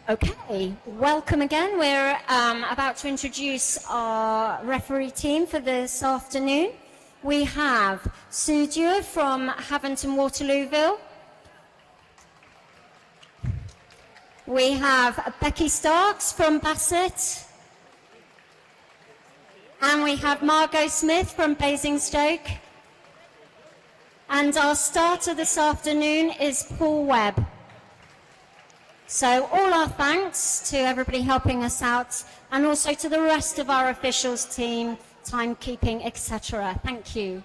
Okay, welcome again. We're about to introduce our referee team for this afternoon. We have Sue Dewar from Haventon Waterlooville. We have Becky Starks from Bassett. And we have Margot Smith from Basingstoke. And our starter this afternoon is Paul Webb. So all our thanks to everybody helping us out and also to the rest of our officials team, timekeeping, etc. Thank you.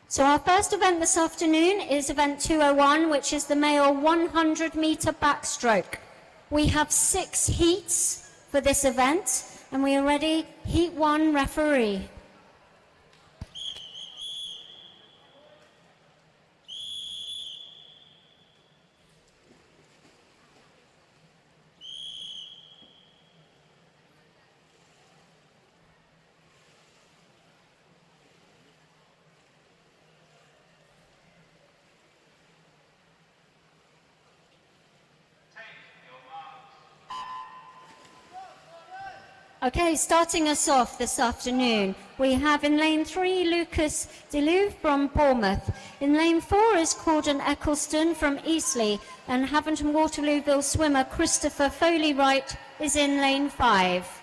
So our first event this afternoon is event 201, which is the male 100-meter backstroke. We have 6 heats for this event, and we are ready. Heat 1, referee. Okay, starting us off this afternoon, we have in lane 3, Lucas Deleuve from Bournemouth. In lane 4 is Corden Eccleston from Eastleigh, and Haventon Waterlooville swimmer Christopher Foley-Wright is in lane 5.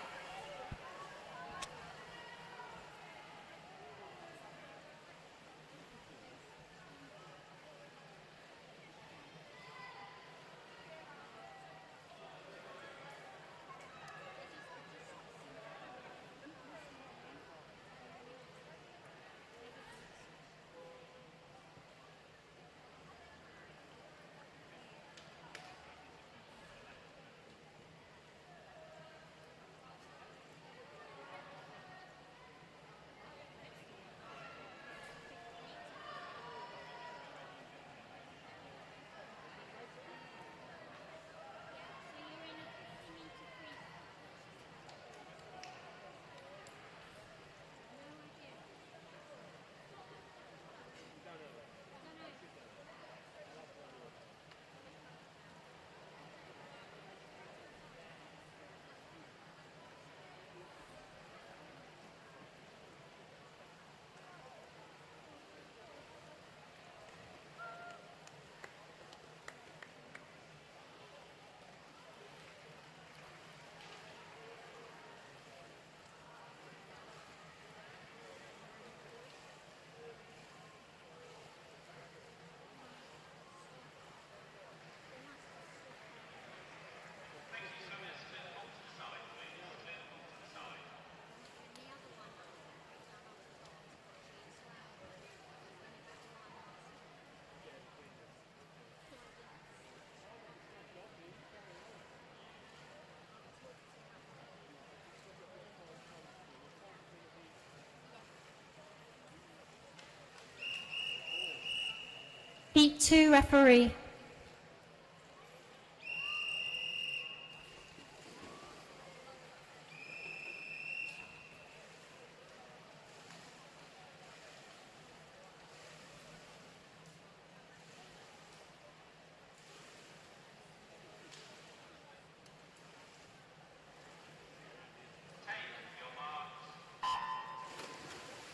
Heat 2, referee.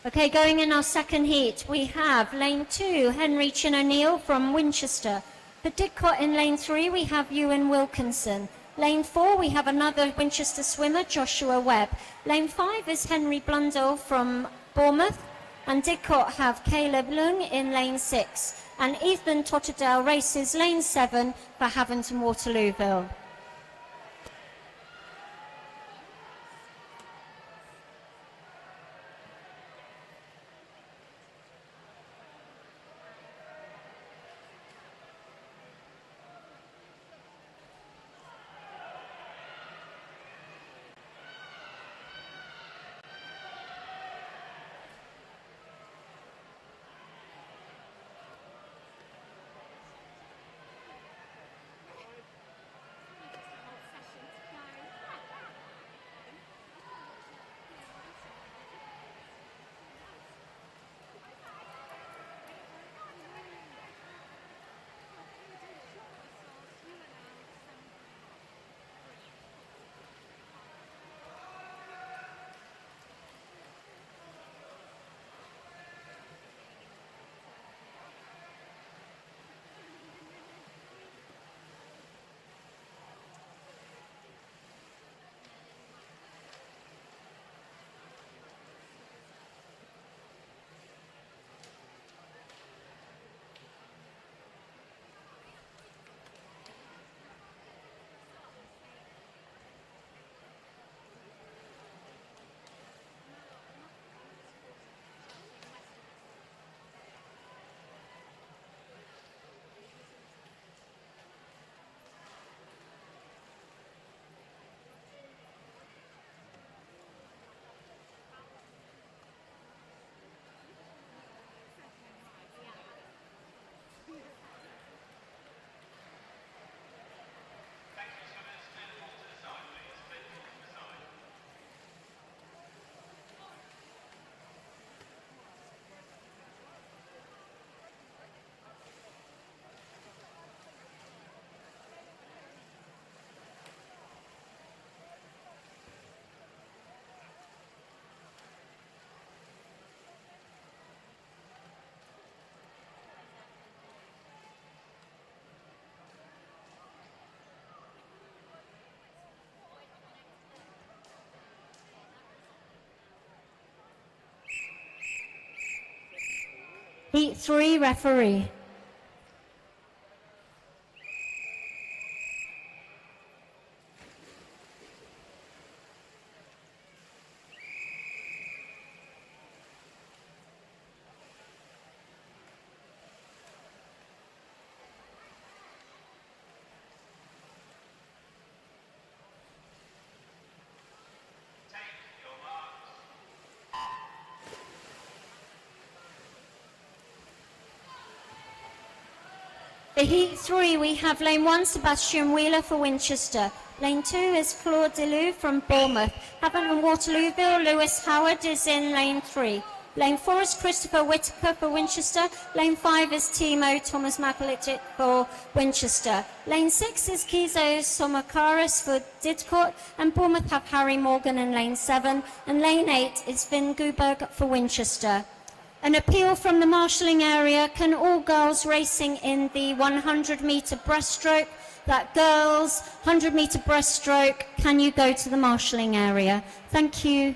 Okay, going in our second heat, we have lane 2, Henry Chin O'Neill from Winchester. For Didcot in lane 3, we have Ewan Wilkinson. Lane 4, we have another Winchester swimmer, Joshua Webb. Lane 5 is Henry Blundell from Bournemouth. And Didcot have Caleb Lung in lane 6. And Ethan Totterdale races lane 7 for Haventon Waterlooville. 3 referee. For Heat 3, we have Lane 1, Sebastian Wheeler for Winchester. Lane 2 is Claude Deleu from Bournemouth. Havant and Waterlooville, Lewis Howard is in Lane 3. Lane 4 is Christopher Whitaker for Winchester. Lane 5 is Timo Thomas Makalitic for Winchester. Lane 6 is Kizo Somakaris for Didcot. And Bournemouth have Harry Morgan in Lane 7. And Lane 8 is Finn Guberg for Winchester. An appeal from the marshalling area: can all girls racing in the 100-metre breaststroke, that girls 100-metre breaststroke, can you go to the marshalling area? Thank you.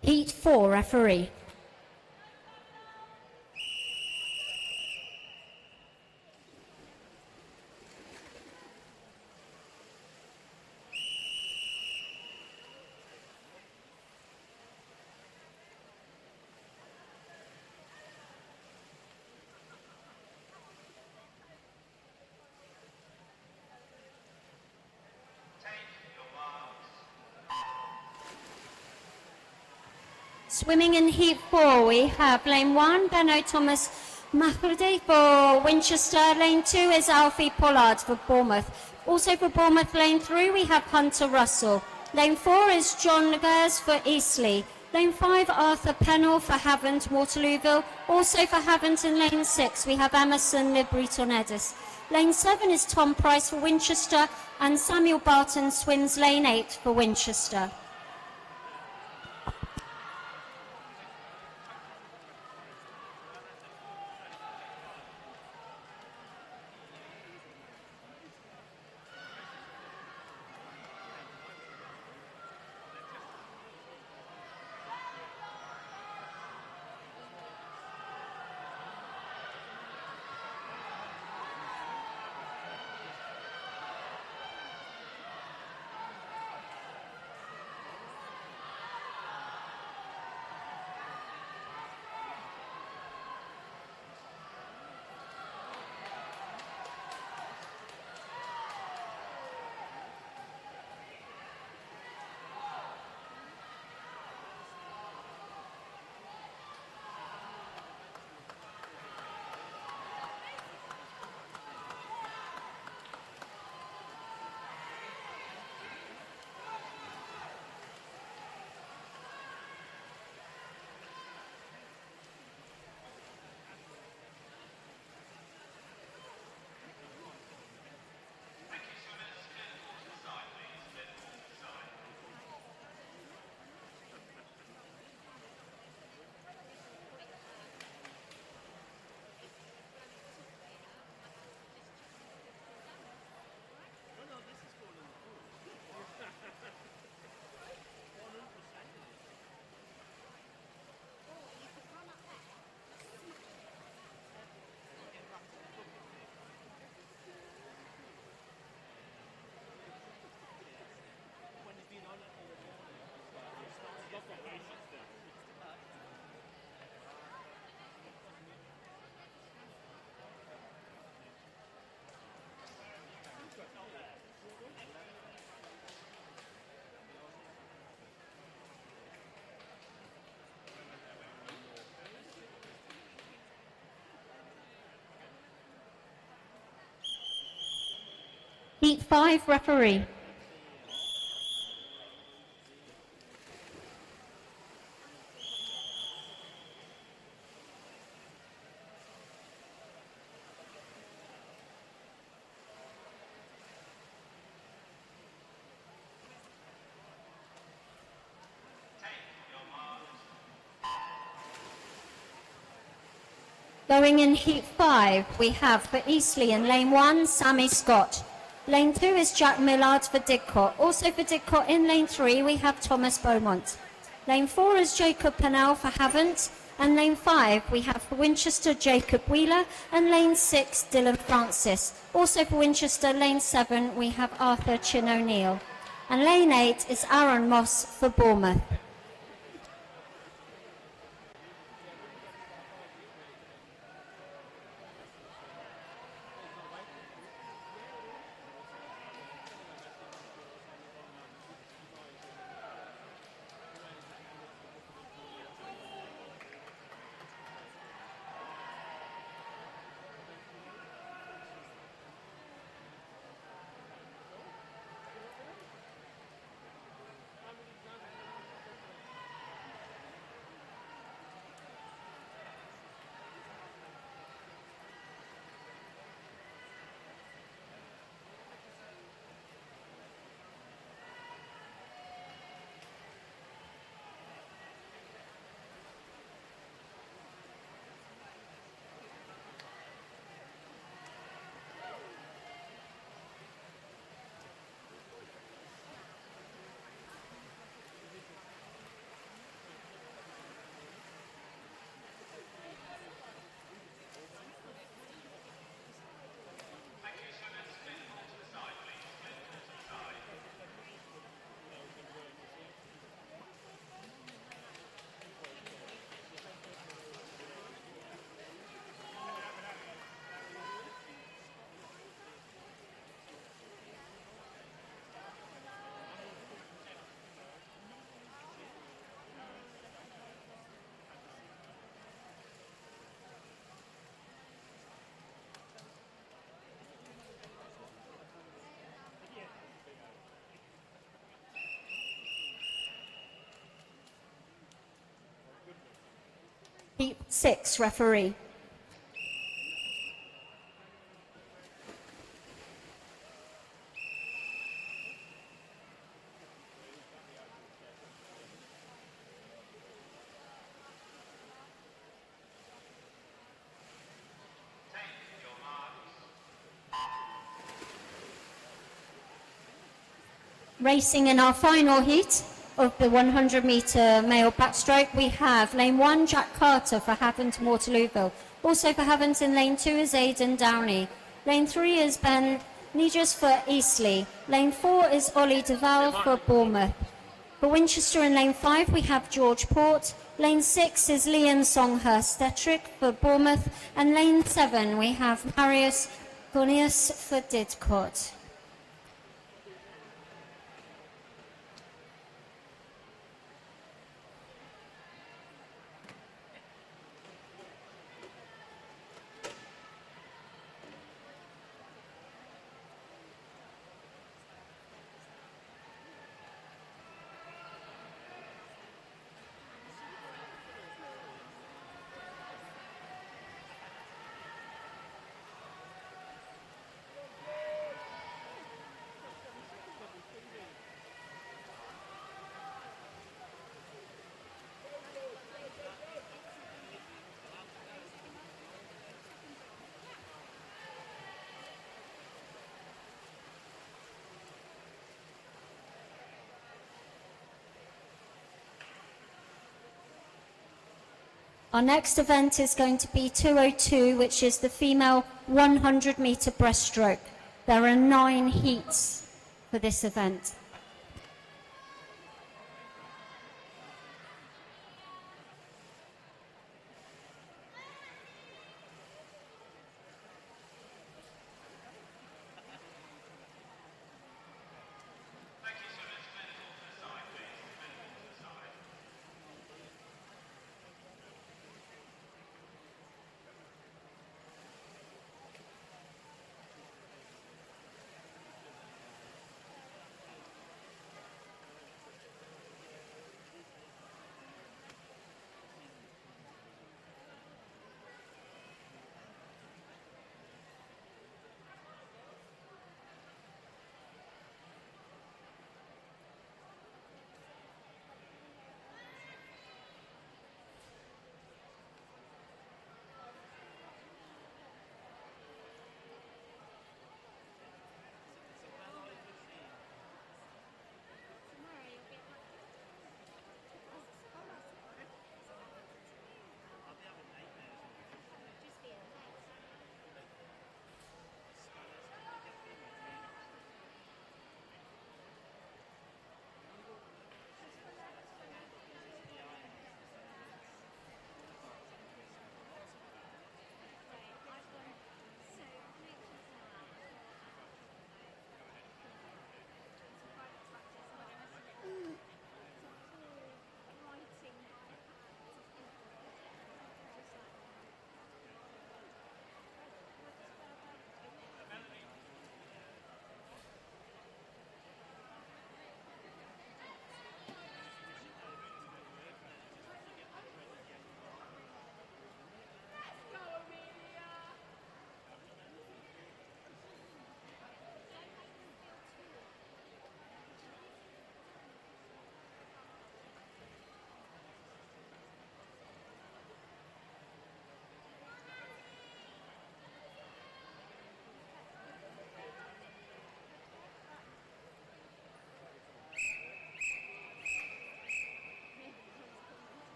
Heat 4 referee. Swimming in Heat 4, we have Lane 1, Benno Thomas Mahmoudi for Winchester. Lane 2 is Alfie Pollard for Bournemouth. Also for Bournemouth, Lane 3, we have Hunter Russell. Lane 4 is John Legers for Eastleigh. Lane 5, Arthur Pennell for Havant, Waterlooville. Also for Havant in Lane 6, we have Emerson Libreton Edis. Lane 7 is Tom Price for Winchester, and Samuel Barton swims Lane 8 for Winchester. Heat 5, referee. Going in Heat 5, we have for Eastleigh in Lane 1, Sammy Scott. Lane 2 is Jack Millard for Didcot. Also for Didcot in Lane 3, we have Thomas Beaumont. Lane 4 is Jacob Pennell for Havant. And Lane 5, we have for Winchester, Jacob Wheeler. And Lane 6, Dylan Francis. Also for Winchester, Lane 7, we have Arthur Chin O'Neill. And Lane 8 is Aaron Moss for Bournemouth. Heat 6, referee. Racing in our final heat of the 100-metre male backstroke, we have Lane 1, Jack Carter for Havant Waterlooville. Also for Havant in Lane 2 is Aidan Downey. Lane 3 is Ben Negus for Eastleigh. Lane 4 is Ollie Duval for Bournemouth. For Winchester in Lane 5, we have George Port. Lane 6 is Liam Songhurst-Detrick for Bournemouth. And Lane 7, we have Marius Cornelius for Didcot. Our next event is going to be 202, which is the female 100-metre breaststroke. There are 9 heats for this event.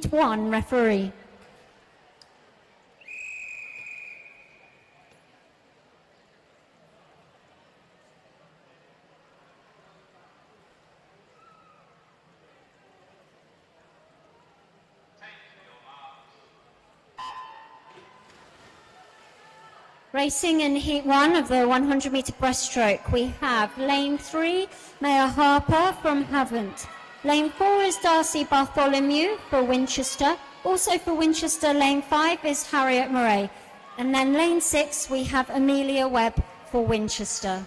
Heat 1 referee. Racing in Heat 1 of the 100-metre breaststroke, we have lane 3, Maya Harper from Havant. Lane 4 is Darcy Bartholomew for Winchester. Also for Winchester, lane 5 is Harriet Murray. And then lane 6, we have Amelia Webb for Winchester.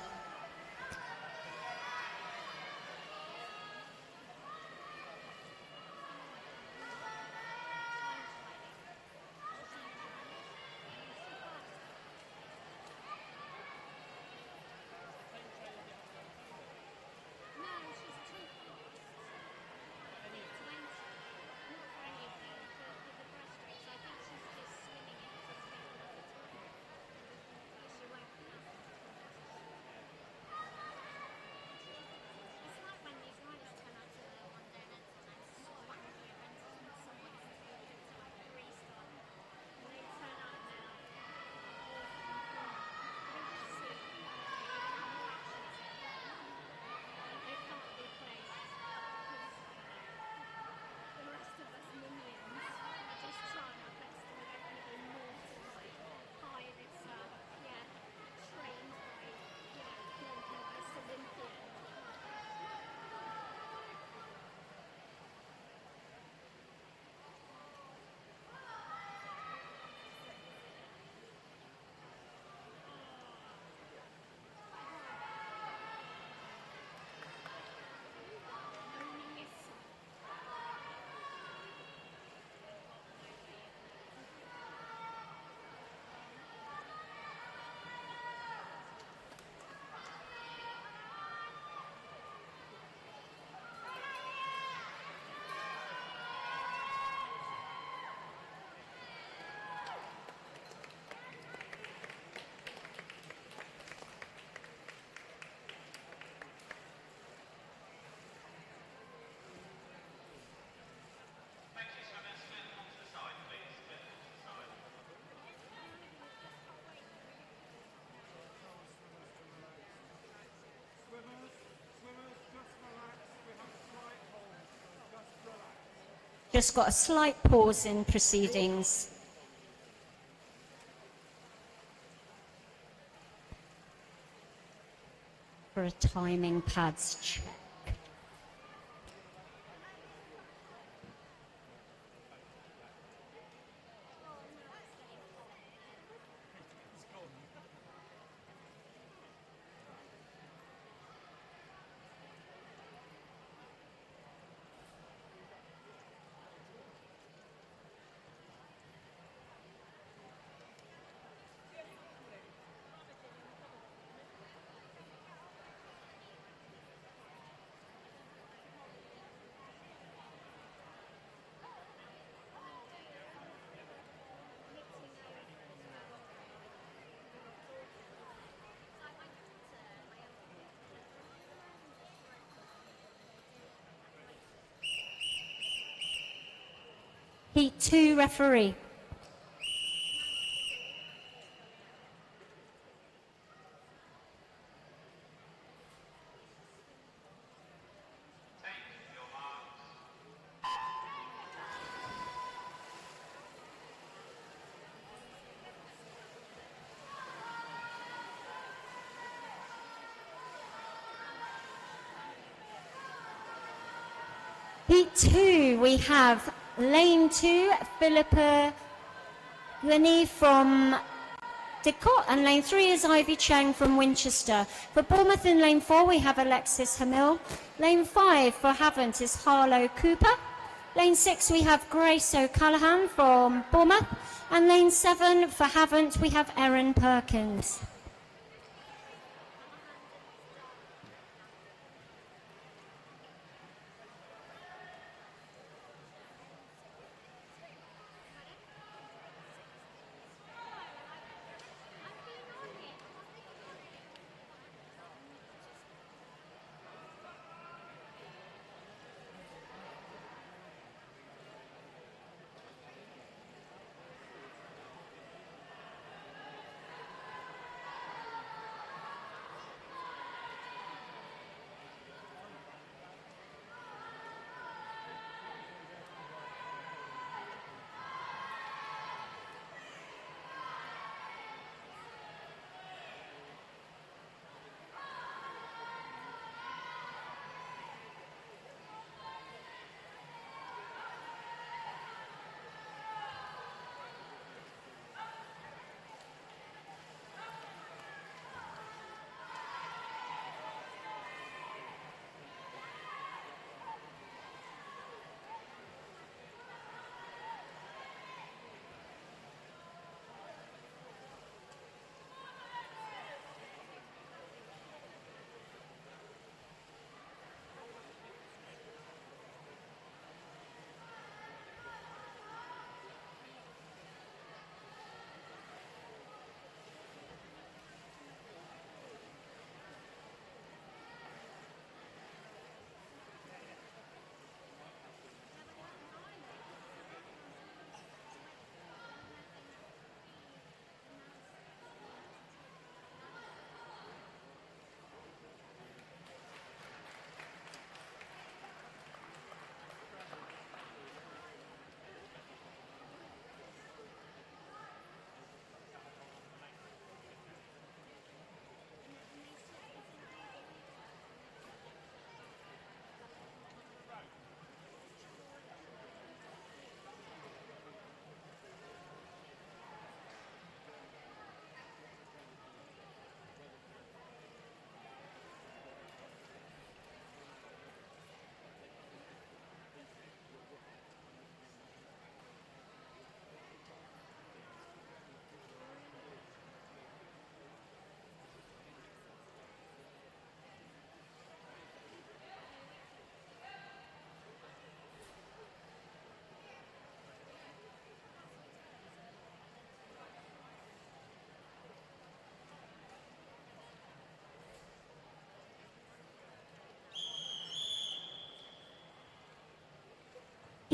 Just got a slight pause in proceedings. For a timing pads check. Heat 2 referee. Heat 2, we have lane 2, Philippa Lenny from Didcot, and lane 3 is Ivy Chang from Winchester. For Bournemouth in lane 4, we have Alexis Hamil. Lane 5 for Havant is Harlow Cooper. Lane 6, we have Grace O'Callaghan from Bournemouth. And lane 7 for Havant, we have Erin Perkins.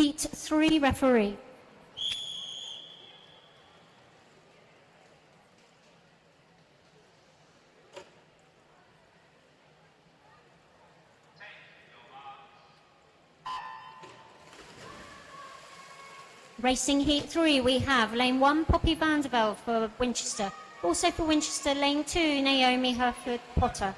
Heat 3 referee. Racing Heat 3, we have lane 1, Poppy Vandervelde for Winchester. Also for Winchester, lane 2, Naomi Herford-Potter.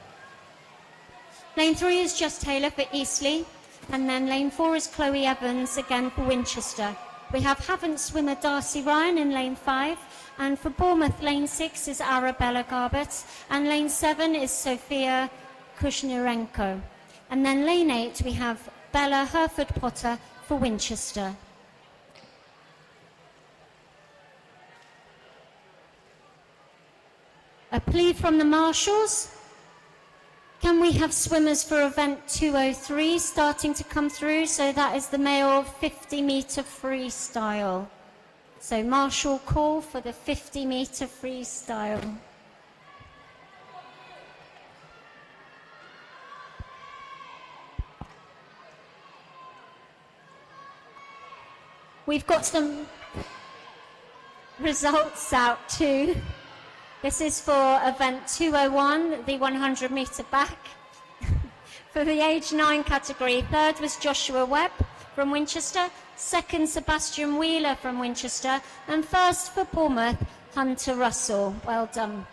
Lane 3 is Just Taylor for Eastleigh. And then lane 4 is Chloe Evans, again for Winchester. We have Havant swimmer Darcy Ryan in lane 5. And for Bournemouth, lane 6 is Arabella Garbett. And lane 7 is Sophia Kushnirenko. And then lane 8, we have Bella Herford-Potter for Winchester. A plea from the marshals. Can we have swimmers for event 203 starting to come through? So that is the male 50-metre freestyle. So marshal call for the 50-metre freestyle. We've got some results out too. This is for event 201, the 100-metre back. For the age 9 category, third was Joshua Webb from Winchester, second Sebastian Wheeler from Winchester, and first for Bournemouth, Hunter Russell. Well done.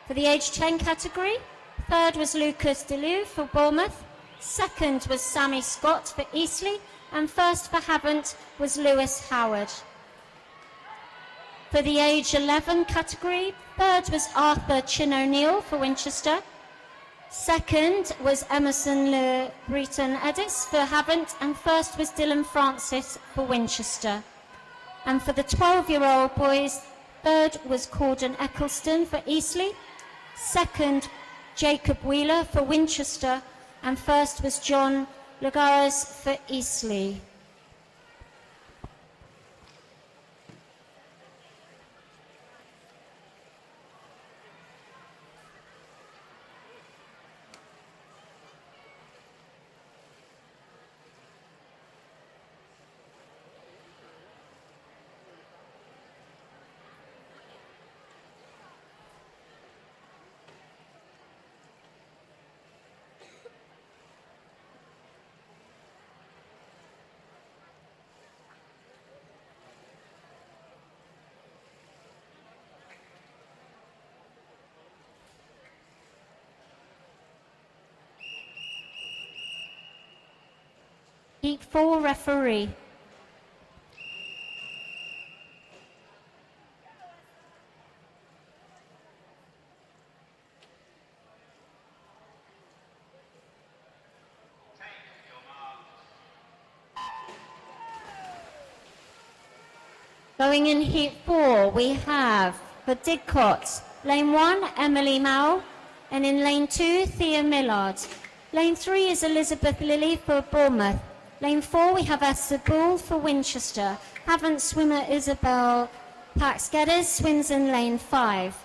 For the age 10 category, third was Lucas Deleu for Bournemouth, second was Sammy Scott for Eastleigh, and first for Havant was Lewis Howard. For the age 11 category, third was Arthur Chin O'Neill for Winchester. Second was Emerson Le Breton Edis for Havant, and first was Dylan Francis for Winchester. And for the 12-year-old boys, third was Corden Eccleston for Eastleigh. Second, Jacob Wheeler for Winchester, and first was John Lagares for Eastleigh. Heat 4 referee. Going in Heat 4, we have for Didcot, lane 1, Emily Mao, and in lane 2, Thea Millard. Lane 3 is Elizabeth Lilly for Bournemouth. Lane 4, we have Esther Bull for Winchester. Havant swimmer Isabel Pax-Geddes swims in lane 5.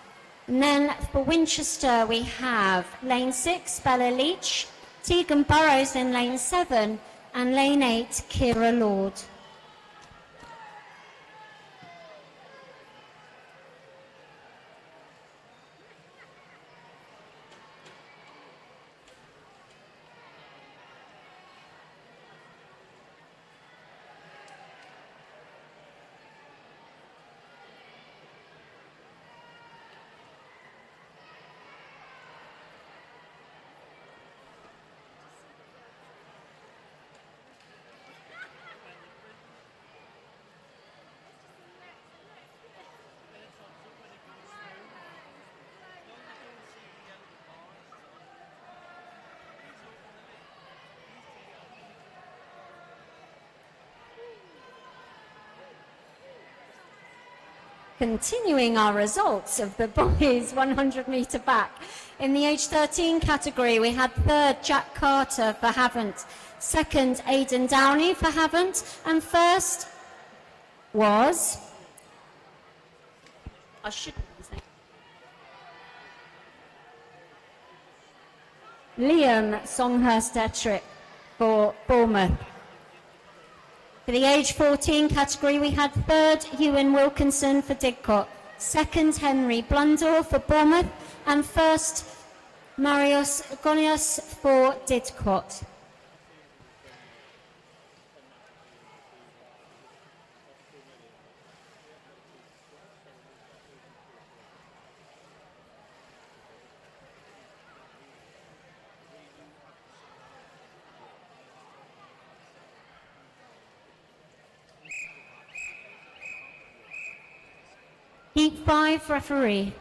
And then for Winchester, we have lane 6, Bella Leach, Tegan Burrows in lane 7, and lane 8, Kira Lord. Continuing our results of the boys 100-metre back. In the age 13 category, we had third Jack Carter for Havant, second Aidan Downey for Havant, and first was Liam Songhurst-Ettrick for Bournemouth. For the age 14 category, we had third Ewan Wilkinson for Didcot, second Henry Blundell for Bournemouth, and first Marius Gonius for Didcot. Heat 5 referee.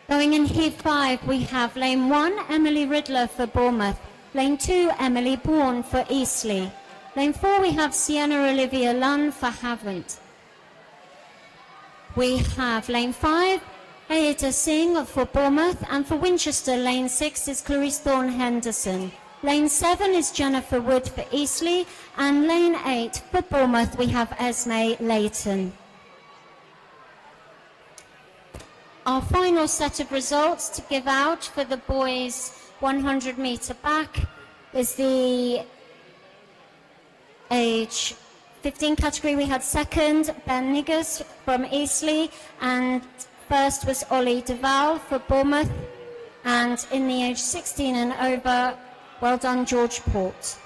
Going in Heat 5, we have lane 1, Emily Riddler for Bournemouth. Lane 2, Emily Bourne for Eastleigh. Lane 4, we have Sienna Olivia Lunn for Havant. We have lane 5, Ayeta Singh for Bournemouth, and for Winchester, lane 6 is Clarice Thorne Henderson. Lane 7 is Jennifer Wood for Eastleigh, and lane 8 for Bournemouth, we have Esme Leighton. Our final set of results to give out for the boys 100 metre back is the age 15 category. We had second Ben Niggers from Eastleigh, and first was Ollie Duval for Bournemouth, and in the age 16 and over, well done George Port.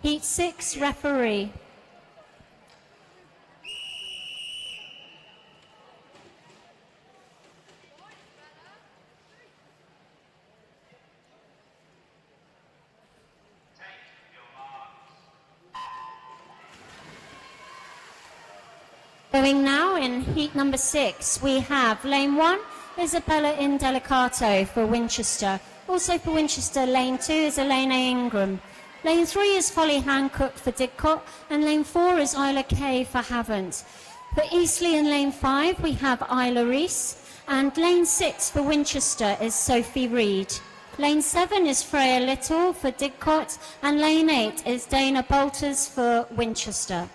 Heat 6 referee. Going now in heat number 6, we have lane 1, Isabella Indelicato for Winchester. Also for Winchester, lane 2 is Elena Ingram. Lane 3 is Holly Hancock for Didcot, and lane 4 is Isla Kay for Havant. For Eastleigh in lane 5, we have Isla Reese, and lane 6 for Winchester is Sophie Reed. Lane 7 is Freya Little for Didcot, and lane 8 is Dana Bolters for Winchester.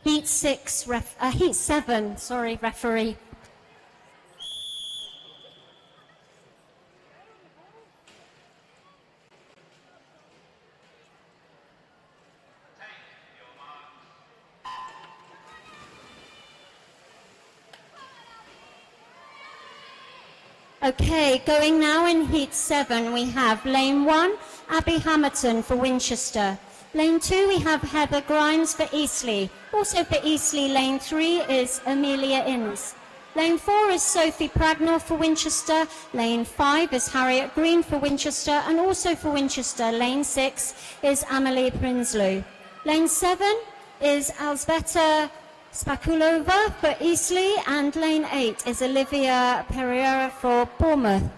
Heat 7, sorry, referee. Okay, going now in Heat 7, we have Lane 1, Abby Hamilton for Winchester. Lane 2, we have Heather Grimes for Eastleigh. Also for Eastleigh, Lane 3 is Amelia Innes. Lane 4 is Sophie Pragnell for Winchester. Lane 5 is Harriet Green for Winchester. And also for Winchester, Lane 6 is Amelie Prinsloo. Lane 7 is Alzbeta Spakulova for Eastleigh, and Lane 8 is Olivia Pereira for Bournemouth.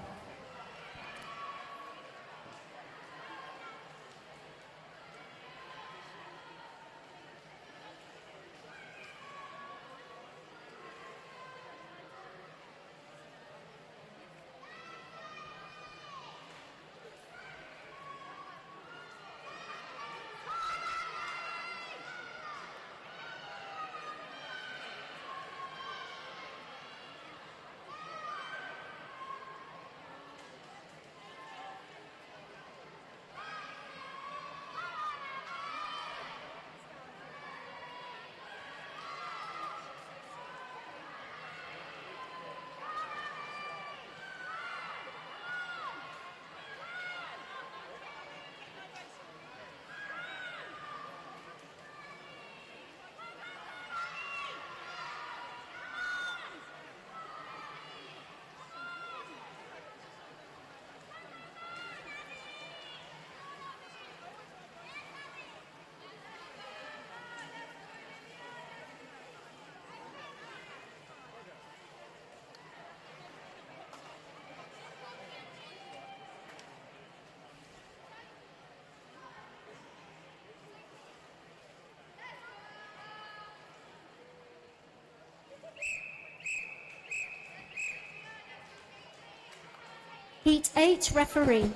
Heat 8, referee.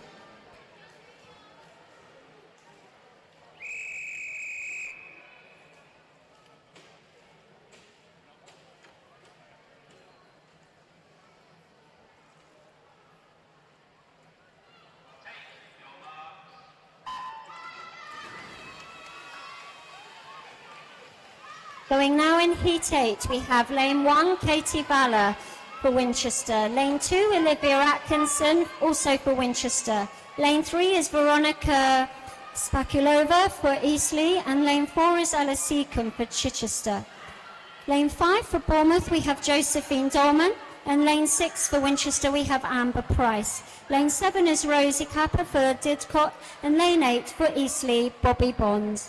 Going now in Heat 8, we have Lane 1, Katie Balla for Winchester. Lane 2, Olivia Atkinson, also for Winchester. Lane 3 is Veronica Spakulova for Eastleigh, and Lane 4 is Alice Seacombe for Chichester. Lane 5 for Bournemouth, we have Josephine Dolman, and Lane 6 for Winchester, we have Amber Price. Lane 7 is Rosie Capper for Didcot, and Lane 8 for Eastleigh, Bobby Bond.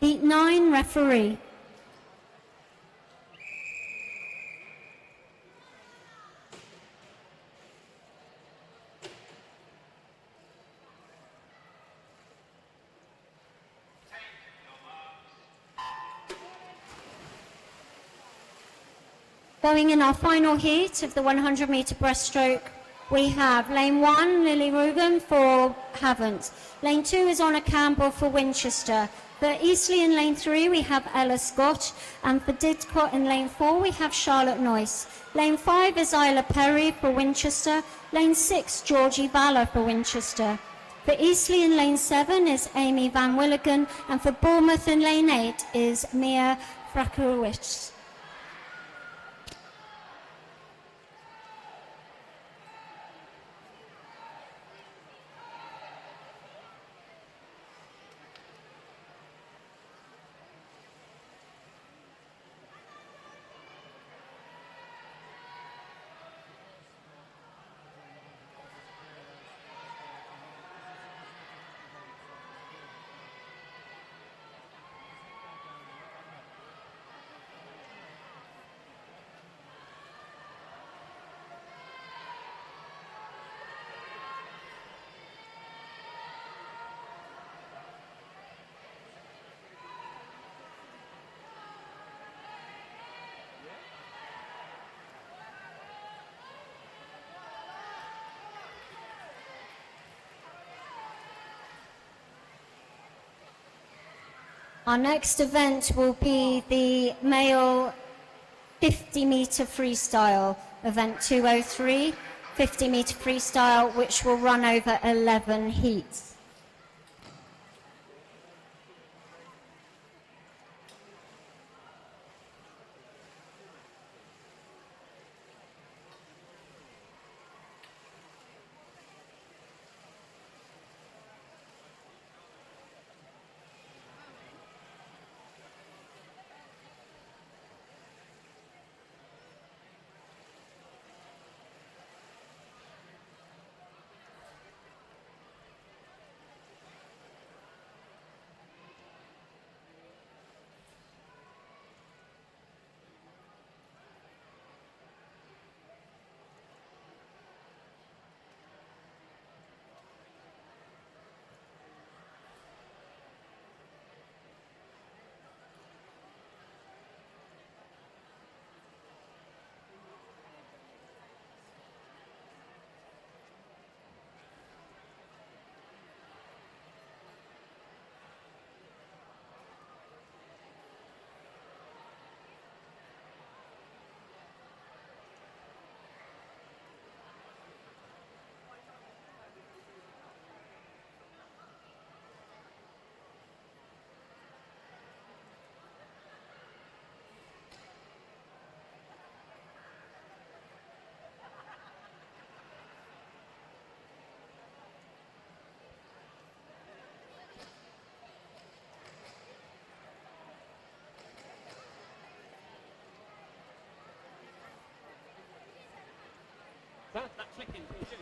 Heat 9, referee. Going in our final heat of the 100-metre breaststroke, we have lane 1, Lily Rugen for Havant. Lane 2 is Honor Campbell for Winchester. For Eastleigh in lane 3, we have Ella Scott. And for Didcot in lane 4, we have Charlotte Noyce. Lane 5 is Isla Perry for Winchester. Lane 6, Georgie Balla for Winchester. For Eastleigh in lane 7 is Amy Van Willigan. And for Bournemouth in lane 8 is Mia Frakowicz. Our next event will be the male 50-metre freestyle, event 203, 50-metre freestyle, which will run over 11 heats. That flicking thing too.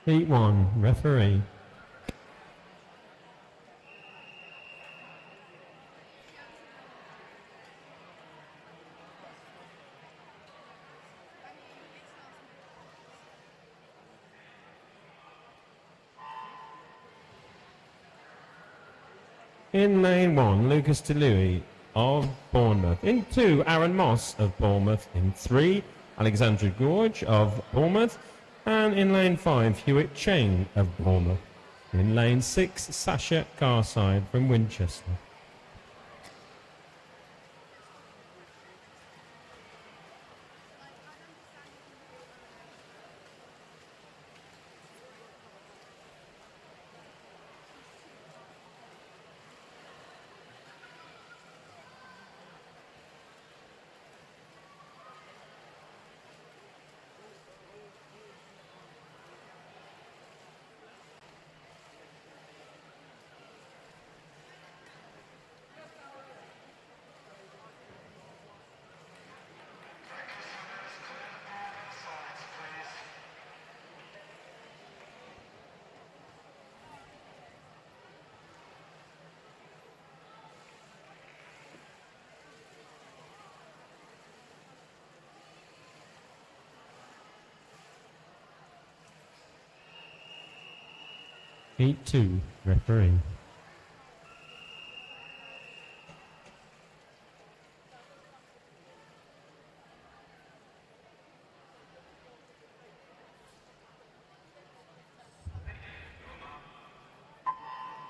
Heat 1, referee. In lane 1, Lucas DeLuey of Bournemouth. In 2, Aaron Moss of Bournemouth. In 3, Alexandra Gorge of Bournemouth. And in lane 5, Hewitt Chang of Bournemouth. In lane 6, Sasha Garside from Winchester. Heat 2, referee.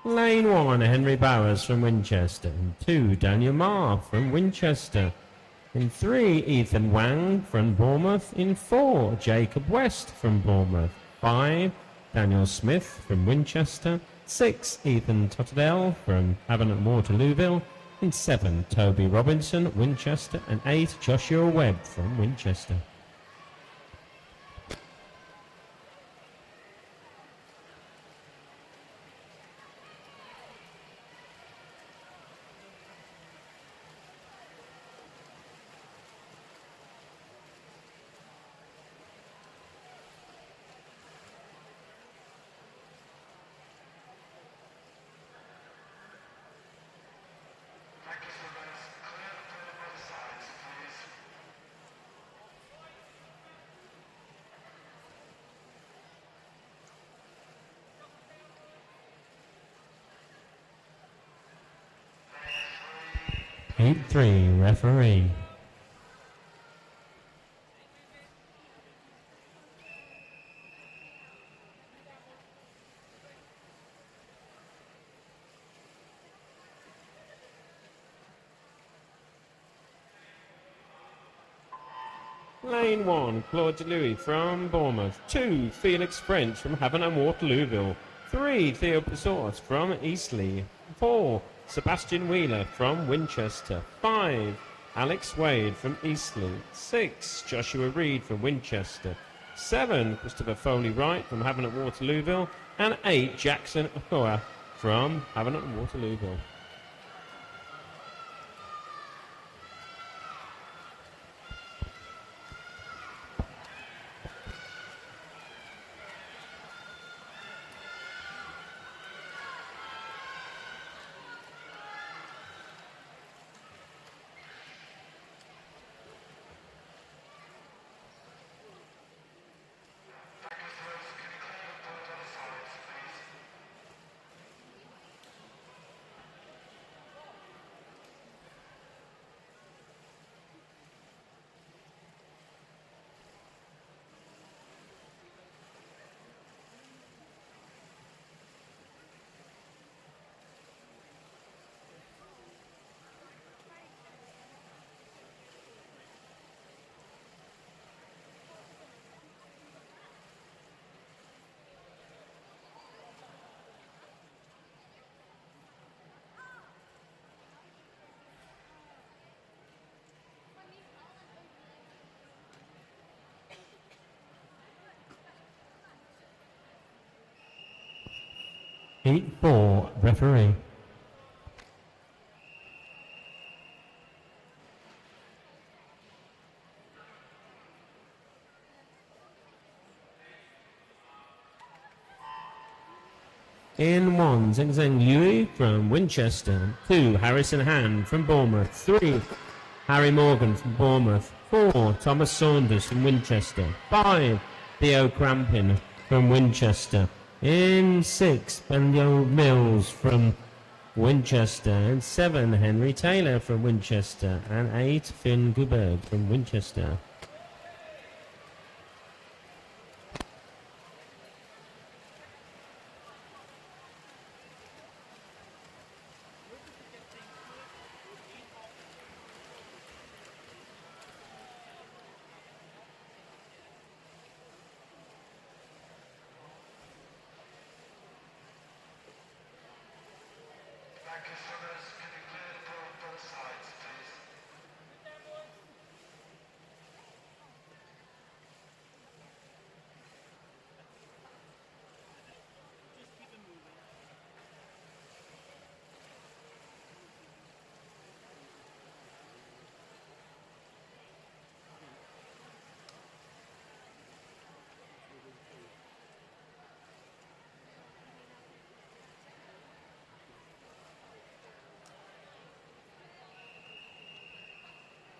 Lane 1, Henry Bowers from Winchester. In 2, Daniel Marr from Winchester. In 3, Ethan Wang from Bournemouth. In 4, Jacob West from Bournemouth. 5, Daniel Smith from Winchester. 6, Ethan Totterdell from Havant and Waterlooville. In 7, Toby Robinson, Winchester. And 8, Joshua Webb from Winchester. Heat 3, referee. Lane 1, Claude DeLuey from Bournemouth. 2, Felix French from Havant and Waterlooville. 3, Theo Pesort from Eastleigh. 4, Sebastian Wheeler from Winchester. 5, Alex Wade from Eastleigh. 6, Joshua Reed from Winchester. 7, Christopher Foley Wright from Havant and Waterlooville. And 8, Jackson Okoa from Havant and Waterlooville. Heat 4, referee. In 1, Zheng Zheng Yui from Winchester. 2, Harrison Hand from Bournemouth. 3, Harry Morgan from Bournemouth. 4, Thomas Saunders from Winchester. 5, Theo Crampin from Winchester. In 6, Benjo Mills from Winchester. And 7, Henry Taylor from Winchester. And 8, Finn Guberg from Winchester.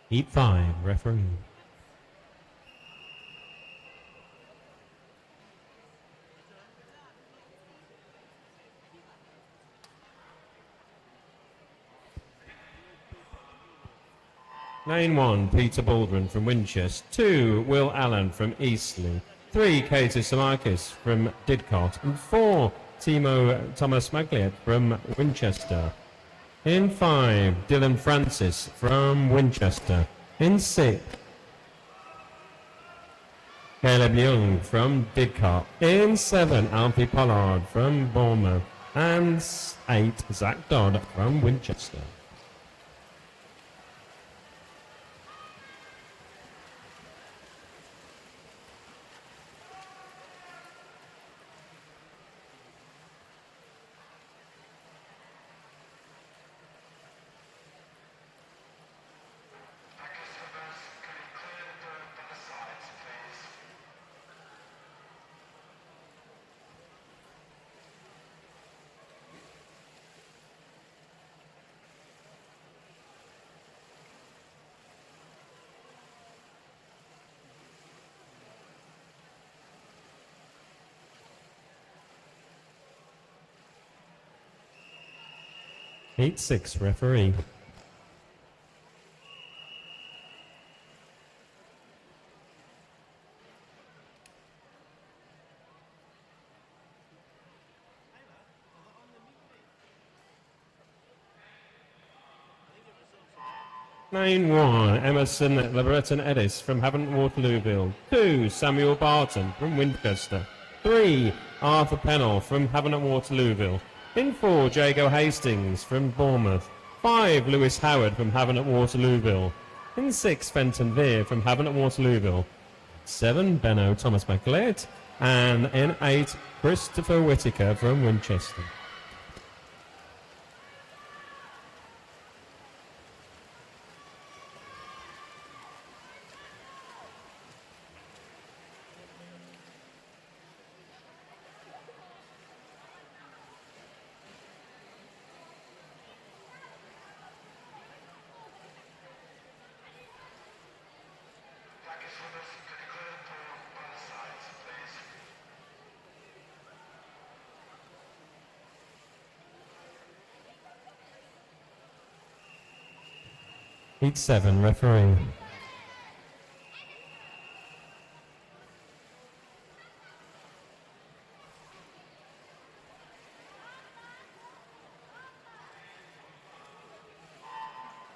Heat 5, referee. Lane 1, Peter Baldwin from Winchester. 2, Will Allen from Eastleigh. 3, Katie Samarkis from Didcot. And 4, Thomas Magliet from Winchester. In 5, Dylan Francis from Winchester. In 6, Caleb Young from Didcot. In 7, Alfie Pollard from Bournemouth. And 8, Zach Dodd from Winchester. Heat 6, referee. Lane 1, Emerson Liberton Edis from Havant Waterlooville. 2, Samuel Barton from Winchester. 3, Arthur Pennell from Havant Waterlooville. In 4, Jago Hastings from Bournemouth. 5, Lewis Howard from Havant Waterlooville. In 6, Fenton Veer from Havant Waterlooville. 7, Benno Thomas McLeod. And in 8, Christopher Whitaker from Winchester. Heat 7, referee.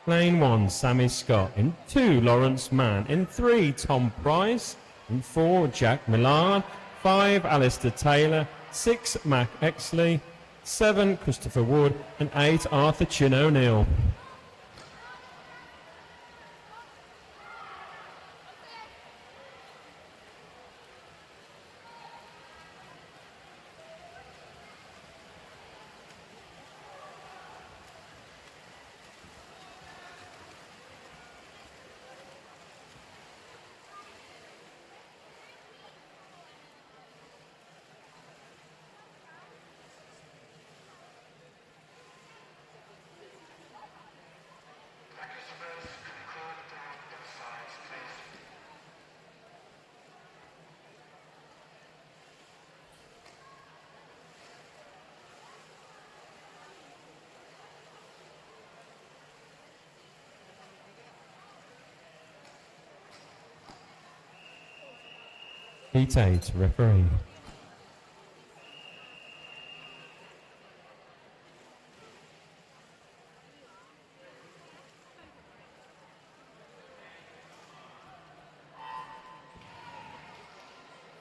Lane 1, Sammy Scott. In 2, Lawrence Mann. In 3, Tom Price. In 4, Jack Millard. 5, Alistair Taylor. 6, Mac Exley. 7, Christopher Wood. And 8, Arthur Chin O'Neill. Heat 8, referee.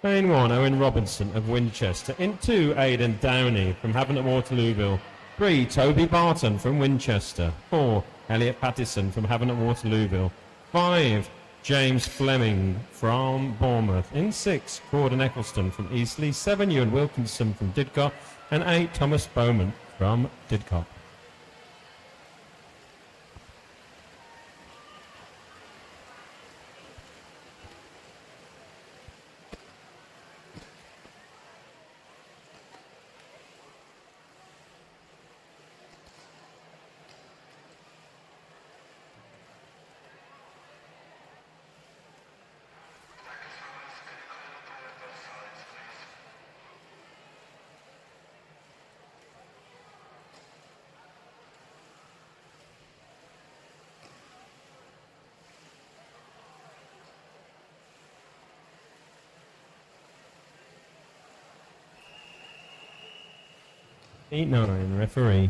Lane 1, Owen Robinson of Winchester. In 2, Aidan Downey from Havant and Waterlooville. 3, Toby Barton from Winchester. 4, Elliot Pattison from Havant and Waterlooville. 5, James Fleming from Bournemouth. In 6, Gordon Eccleston from Eastleigh. 7, Ewan Wilkinson from Didcot. And 8, Thomas Bowman from Didcot. Heat 9, referee.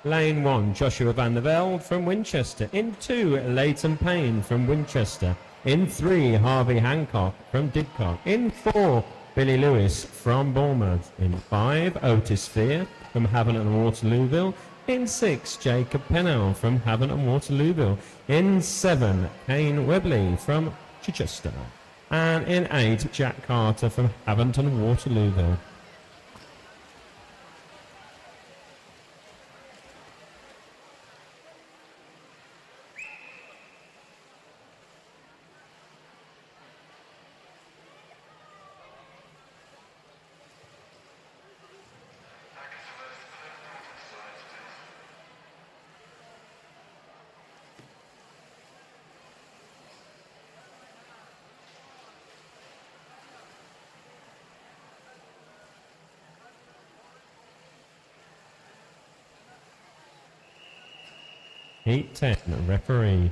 Lane 1, Joshua van der Velde from Winchester. In 2, Leighton Payne from Winchester. In 3, Harvey Hancock from Didcot. In 4, Billy Lewis from Bournemouth. In 5, Otis Fear from Havant and Waterlooville. In 6, Jacob Pennell from Havant and Waterlooville. In 7, Kane Webley from Chichester. And in 8, Jack Carter from Havant and Waterlooville. Heat 10, referee.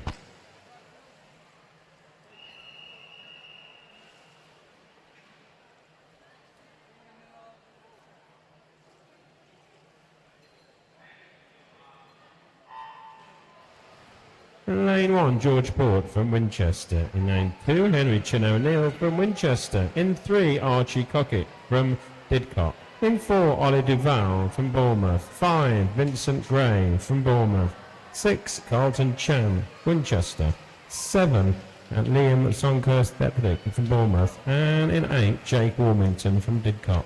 Lane 1, George Port from Winchester. In lane 2, Henry Chin O'Neill from Winchester. In 3, Archie Cockett from Didcot. In 4, Ollie Duval from Bournemouth. 5, Vincent Gray from Bournemouth. 6, Carlton Chan, Winchester. 7, Liam Sonkhurst Thepedic from Bournemouth. And in 8, Jake Warmington from Didcot.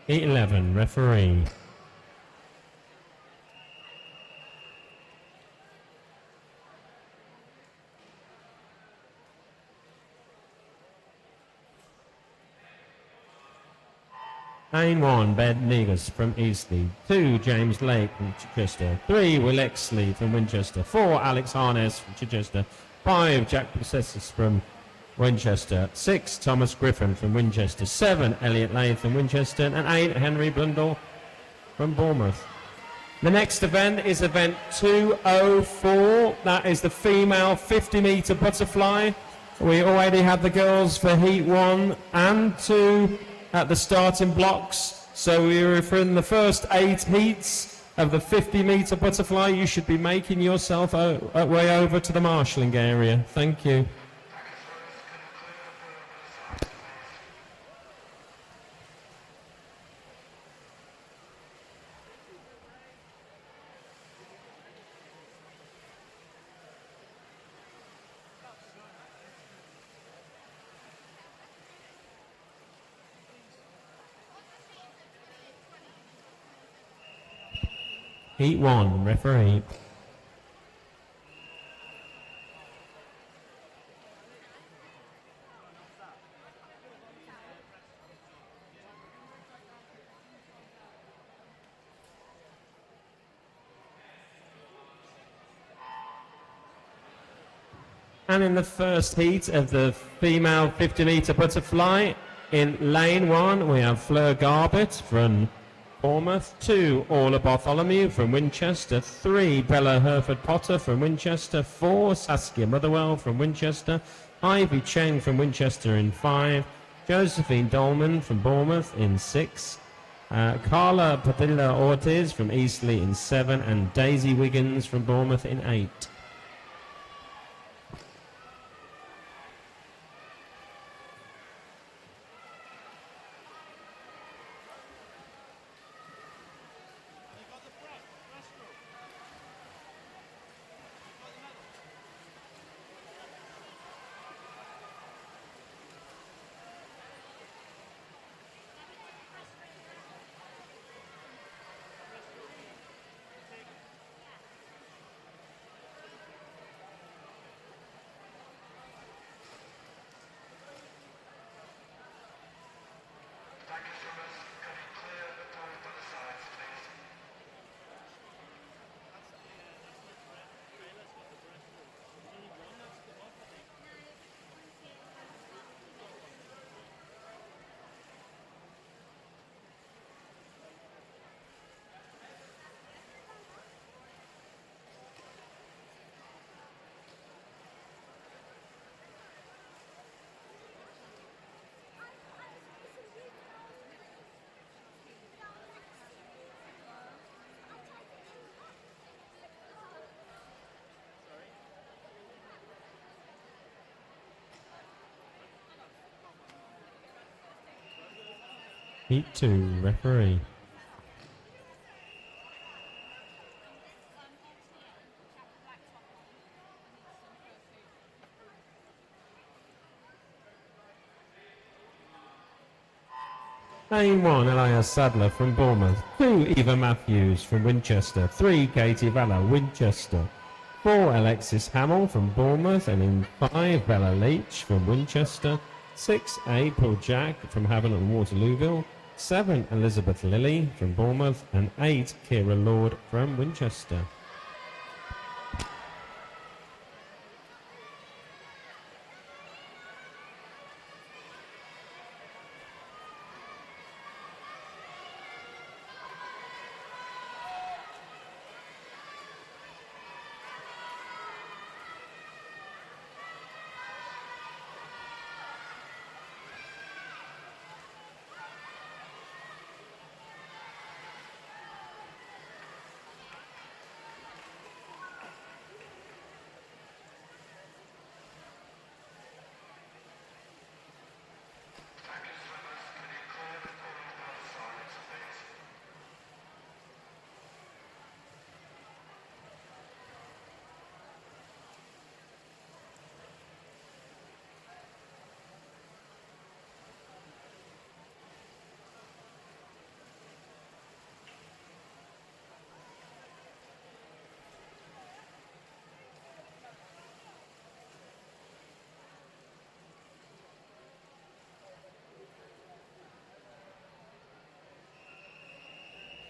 Heat 11, referee. Lane 1, Ben Negus from Eastleigh. 2, James Lake from Chichester. 3, Will Exley from Winchester. 4, Alex Harness from Chichester. 5, Jack Processus from Winchester. 6, Thomas Griffin from Winchester. 7, Elliot Lath from Winchester. And 8, Henry Blundell from Bournemouth. The next event is event 204. That is the female 50-metre butterfly. We already have the girls for heat 1 and 2 at the starting blocks. So if we're in the first 8 heats of the 50-metre butterfly, you should be making yourself way over to the marshalling area. Thank you. Heat 1, referee. And in the first heat of the female 50-metre butterfly, in lane 1, we have Fleur Garbett from Bournemouth, 2, Orla Bartholomew from Winchester, 3, Bella Herford-Potter from Winchester, 4, Saskia Motherwell from Winchester, Ivy Cheng from Winchester in 5, Josephine Dolman from Bournemouth in 6, Carla Padilla Ortiz from Eastleigh in 7, and Daisy Wiggins from Bournemouth in 8. Heat 2, referee. Lane 1, Elias Sadler from Bournemouth, 2, Eva Matthews from Winchester, 3, Katie Vella, Winchester, 4, Alexis Hamill from Bournemouth, and in 5, Bella Leach from Winchester, 6, April Jack from Havant and Waterlooville, 7, Elizabeth Lilly from Bournemouth, and 8, Kira Lord from Winchester.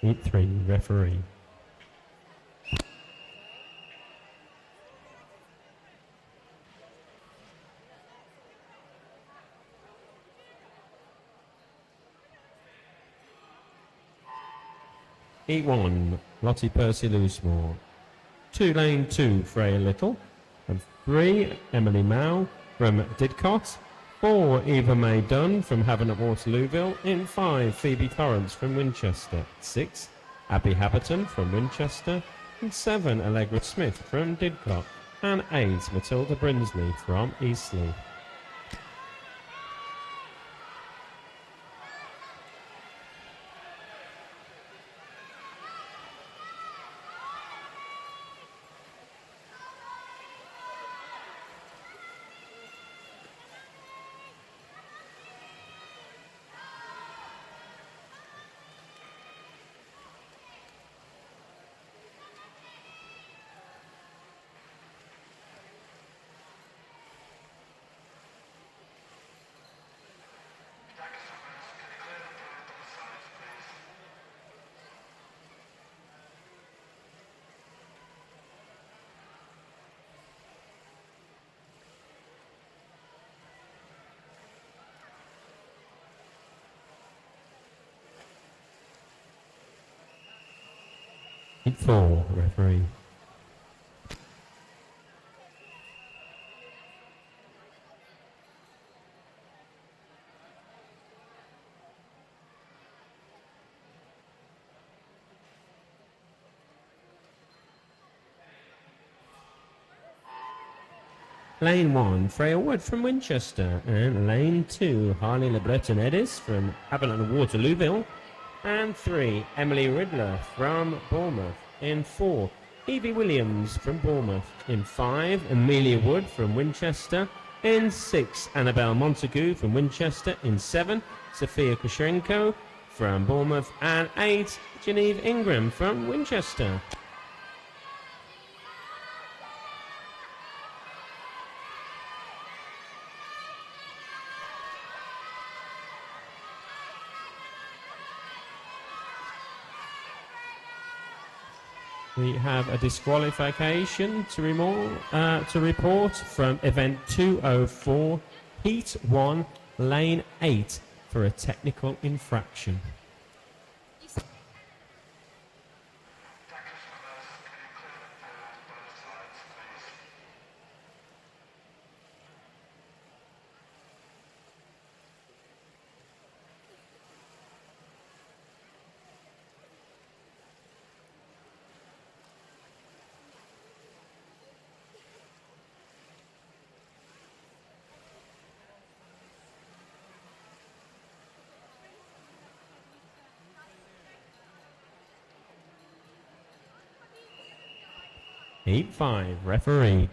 Heat 3, referee. Heat 1, Lottie Percy Loosemore. 2, lane 2, Freya Little. And 3, Emily Mao from Didcot. 4, Eva May Dunn from Havant at Waterlooville. In 5, Phoebe Torrance from Winchester. 6, Abby Haberton from Winchester. And 7, Allegra Smith from Didcot. And 8, Matilda Brinsley from Eastleigh. Heat 4, referee. Lane 1, Freya Wood from Winchester. And lane 2, Harley LeBreton Edis from Havant and Waterlooville. And 3, Emily Riddler from Bournemouth. In 4, Evie Williams from Bournemouth. In 5, Amelia Wood from Winchester. In 6, Annabelle Montague from Winchester. In 7, Sophia Kushenko from Bournemouth. And 8, Genevieve Ingram from Winchester. We have a disqualification to report from event 204, heat 1, lane 8, for a technical infraction. Heat 5, referee.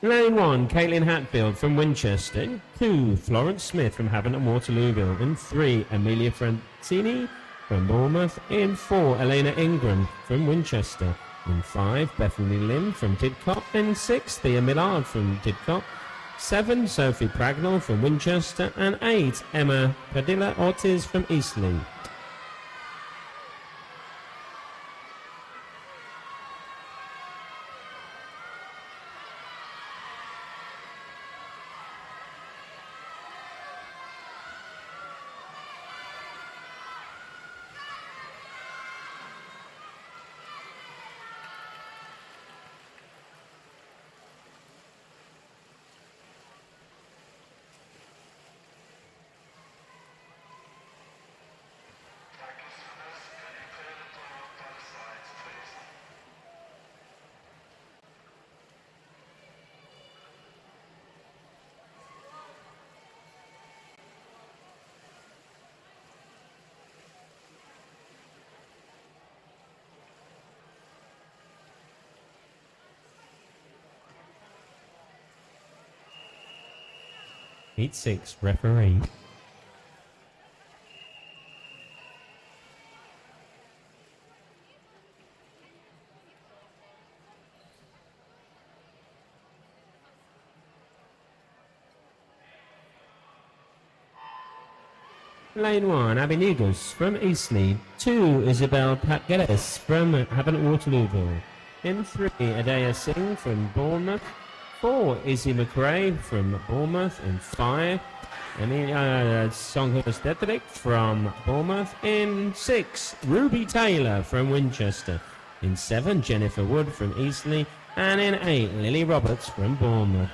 Lane 1, Caitlin Hatfield from Winchester. 2, Florence Smith from Havant and Waterlooville. In 3, Amelia Francini from Bournemouth. In 4, Elena Ingram from Winchester. In 5, Bethany Lim from Didcot. In 6, Thea Millard from Didcot. 7, Sophie Pragnell from Winchester. And 8, Emma Padilla Ortiz from Eastleigh. Heat 6, referee. Lane 1, Abby Negus from Eastleigh. 2, Isabel Patgeles from Havant Waterlooville. In 3, Adaya Singh from Bournemouth. 4, Izzy McRae from Bournemouth. In 5, Songhurst Dedrick from Bournemouth. In 6, Ruby Taylor from Winchester. In 7, Jennifer Wood from Eastleigh. And in 8, Lily Roberts from Bournemouth.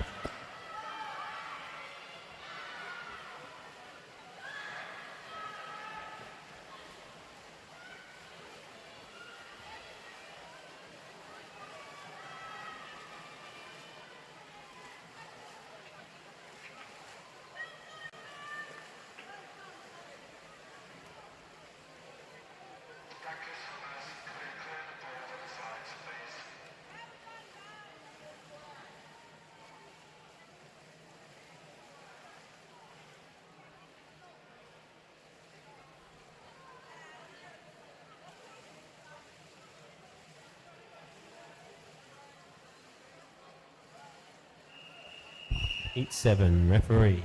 Heat 7, referee.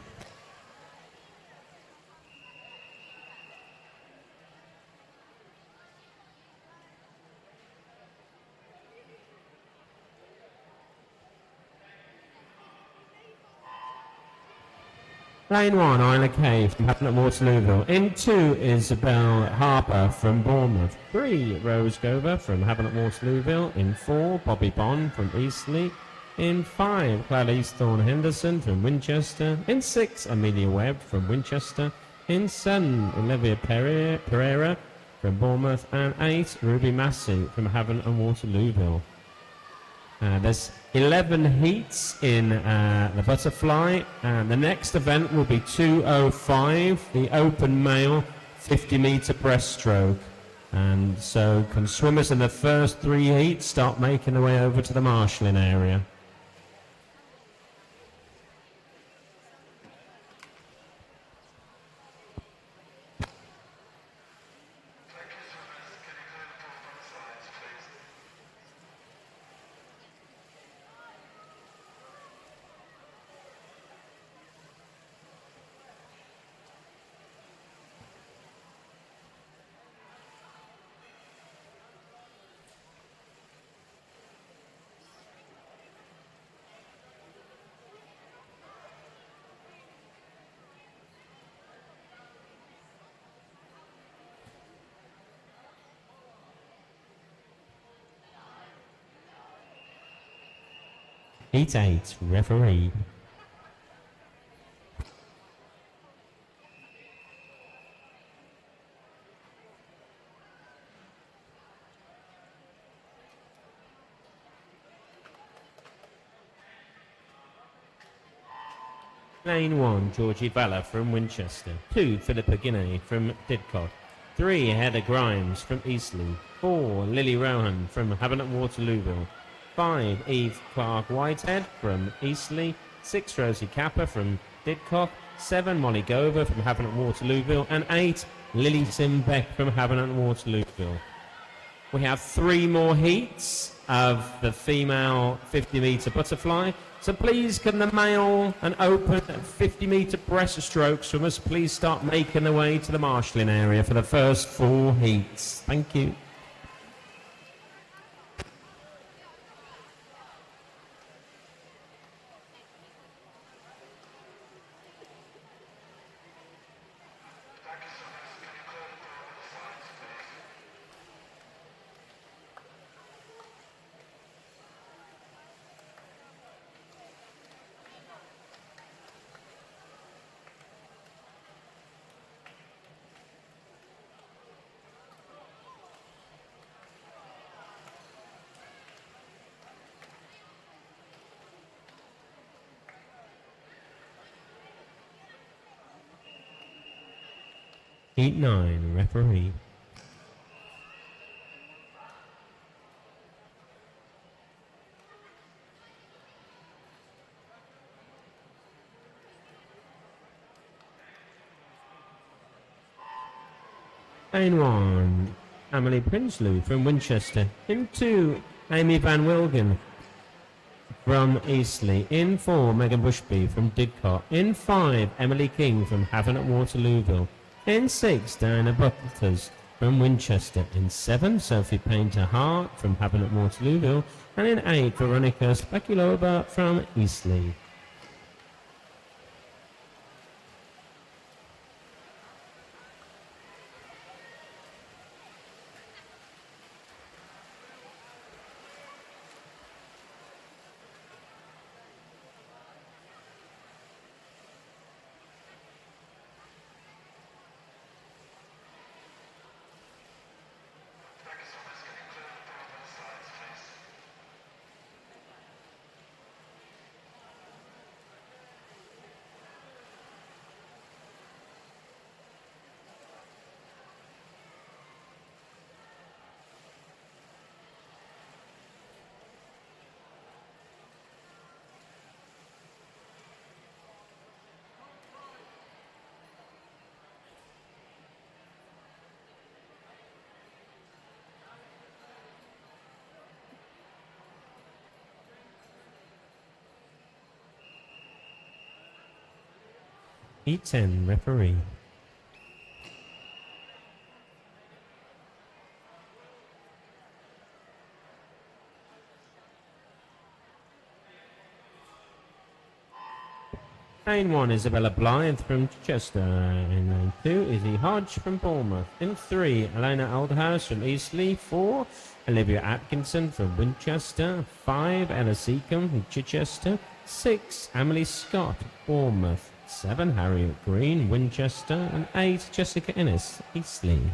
Lane 1, Isla Kay from Havant Waterlooville. In 2, Isabel Harper from Bournemouth. 3, Rose Gover from Havant Waterlooville. In 4, Bobby Bond from Eastleigh. In 5, Clarice Thorne Henderson from Winchester. In 6, Amelia Webb from Winchester. In 7, Olivia Pereira from Bournemouth. And 8, Ruby Massey from Havant and Waterlooville. There's 11 heats in the butterfly, and the next event will be 2:05, the open male 50-metre breaststroke. And so can swimmers in the first 3 heats start making their way over to the marshalling area. Heat 8, referee. Lane 1, Georgie Valla from Winchester. 2, Philippa Guinea from Didcot. 3, Heather Grimes from Eastleigh. 4, Lily Rohan from Havant Waterlooville. 5, Eve Clark Whitehead from Eastleigh. 6, Rosie Capper from Didcot. 7, Molly Gover from Havant Waterlooville. And 8, Lily Simbeck from Havant Waterlooville. We have 3 more heats of the female 50-metre butterfly. So please, can the male and open 50-metre breaststroke swimmers please start making their way to the marshalling area for the first 4 heats. Thank you. Heat 9, referee. Lane 1, Emily Prinsloo from Winchester. In 2, Amy Van Wilgen from Eastleigh. In 4, Megan Bushby from Didcot. In 5, Emily King from Havant Waterlooville. In 6, Diana Butters from Winchester. In 7, Sophie Painter-Hart from Haven at Waterlooville. And in 8, Veronica Speculova from Eastleigh. Heat 10, referee. Lane 1, Isabella Blythe from Chester. In lane 2, Izzy Hodge from Bournemouth. In 3, Elena Aldhouse from Eastleigh. 4, Olivia Atkinson from Winchester. 5, Ella Seacombe from Chichester. 6, Emily Scott, Bournemouth. 7, Harriet Green, Winchester. And 8, Jessica Innes, Eastleigh.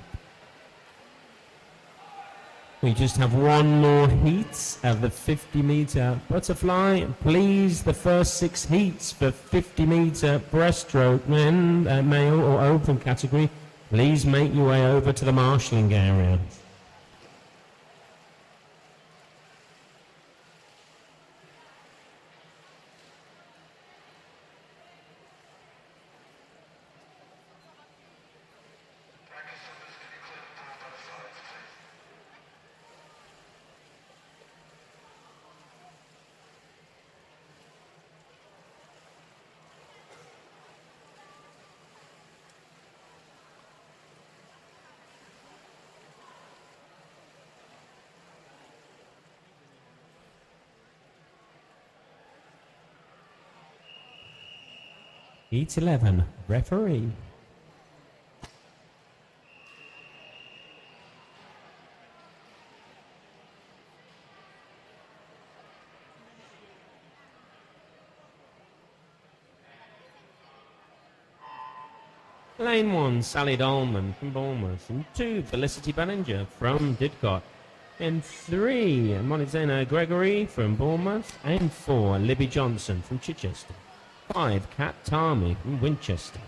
We just have one more heat of the 50-metre butterfly. Please, the first 6 heats for 50-metre breaststroke men, male or open category, please make your way over to the marshalling area. Heat 11, referee. Lane 1, Sally Dolman from Bournemouth. In 2, Felicity Bellinger from Didcot. In 3, Monizena Gregory from Bournemouth. And 4, Libby Johnson from Chichester. 5, Kat Tarmy from Winchester.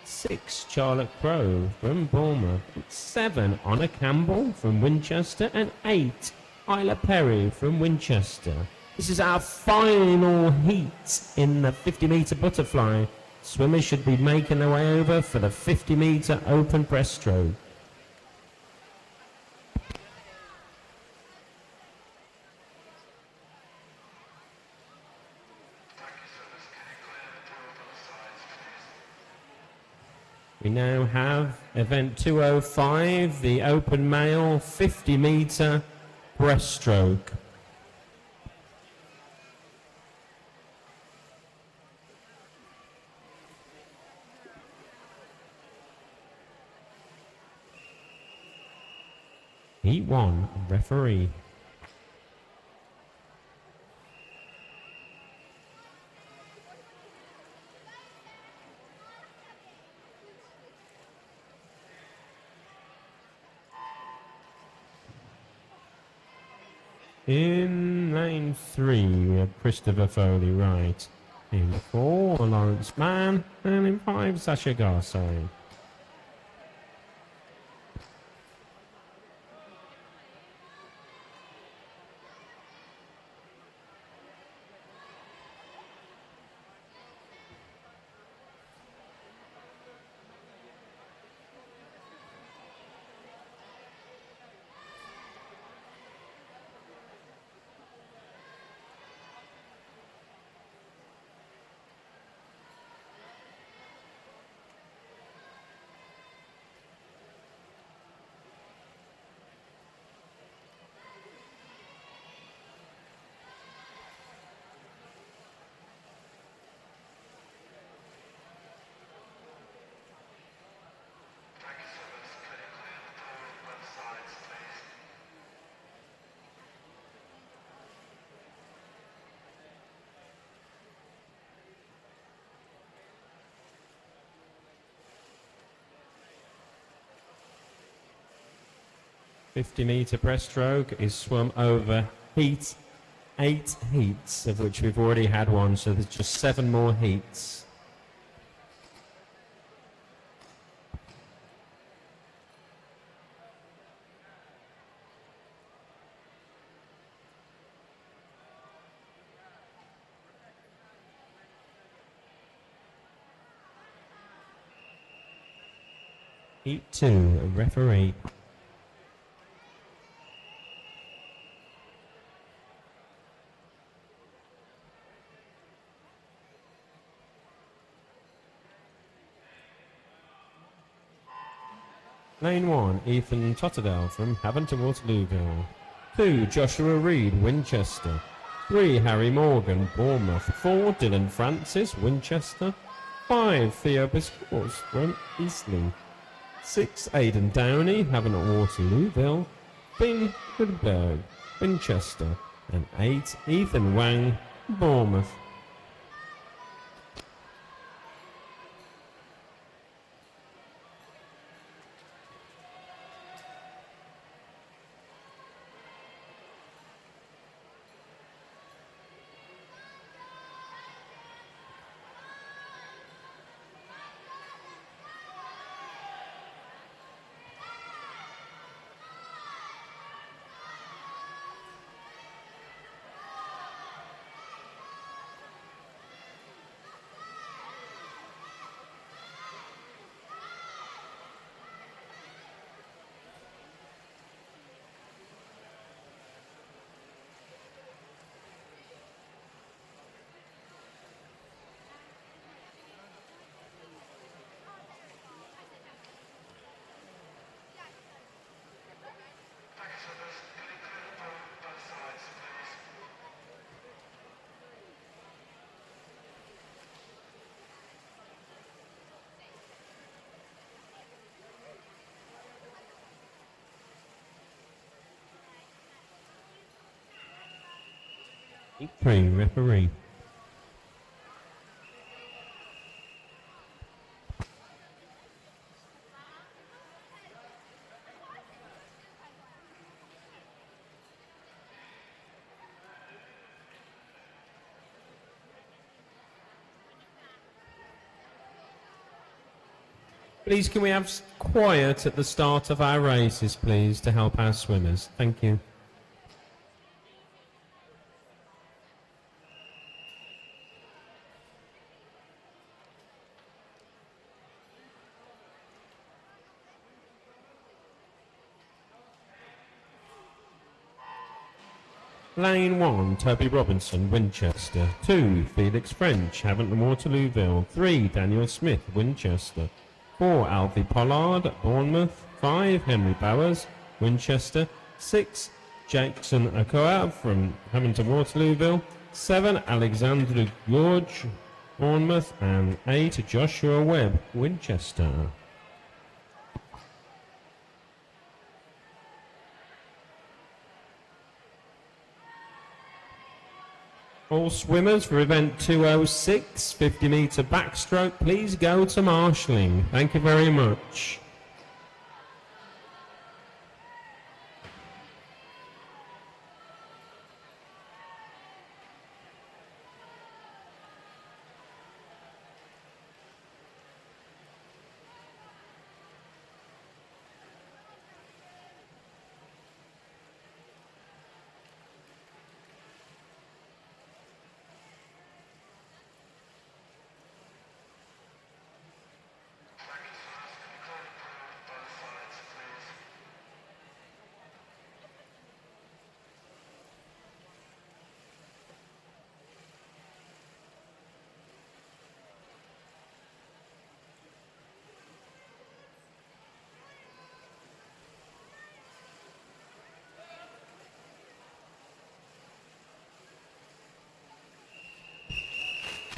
6, Charlotte Crowe from Bournemouth. 7, Honor Campbell from Winchester. And 8, Isla Perry from Winchester. This is our final heat in the 50-metre butterfly. Swimmers should be making their way over for the 50-metre open breaststroke. We now have event 205, the open male 50-metre breaststroke. Heat 1, referee. In lane 3, we have Christopher Foley, right. In 4, Lawrence Mann. And in 5, Sasha Garside. 50-metre breaststroke is swum over 8 heats, of which we've already had one, so there's just 7 more heats. Heat 2, referee. Lane 1, Ethan Totterdale from Havant to Waterlooville. 2, Joshua Reed, Winchester. 3, Harry Morgan, Bournemouth. 4, Dylan Francis, Winchester. 5, Theo Biscours from Eastleigh. 6, Aidan Downey, Havant at Waterlooville. Finn Goodberg, Winchester. And 8, Ethan Wang, Bournemouth. Heat 3, referee. Please, can we have quiet at the start of our races, please, to help our swimmers? Thank you. Lane 1, Toby Robinson, Winchester. 2, Felix French, Havant and Waterlooville. 3, Daniel Smith, Winchester. 4, Alfie Pollard, Bournemouth. 5, Henry Bowers, Winchester. 6, Jackson Okoa from Havant and Waterlooville. 7, Alexander George, Bournemouth. And 8, Joshua Webb, Winchester. All swimmers for event 206, 50-metre backstroke, please go to marshalling. Thank you very much.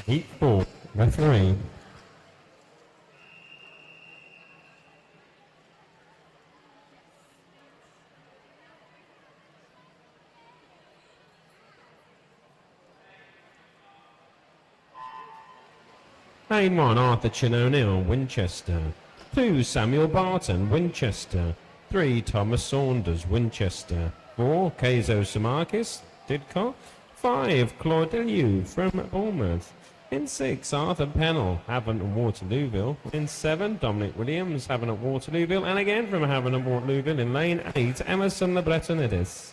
Heat 4, referee. Lane 1, Arthur Chin O'Neill, Winchester. 2, Samuel Barton, Winchester. 3, Thomas Saunders, Winchester. 4, Keizo Samarkis, Didcot. 5, Claude from Bournemouth. In 6, Arthur Pennell, Havant and Waterlooville. In 7, Dominic Williams, Havant at Waterlooville. And again from Havant and Waterlooville in lane 8, Emerson Le Bretonidis.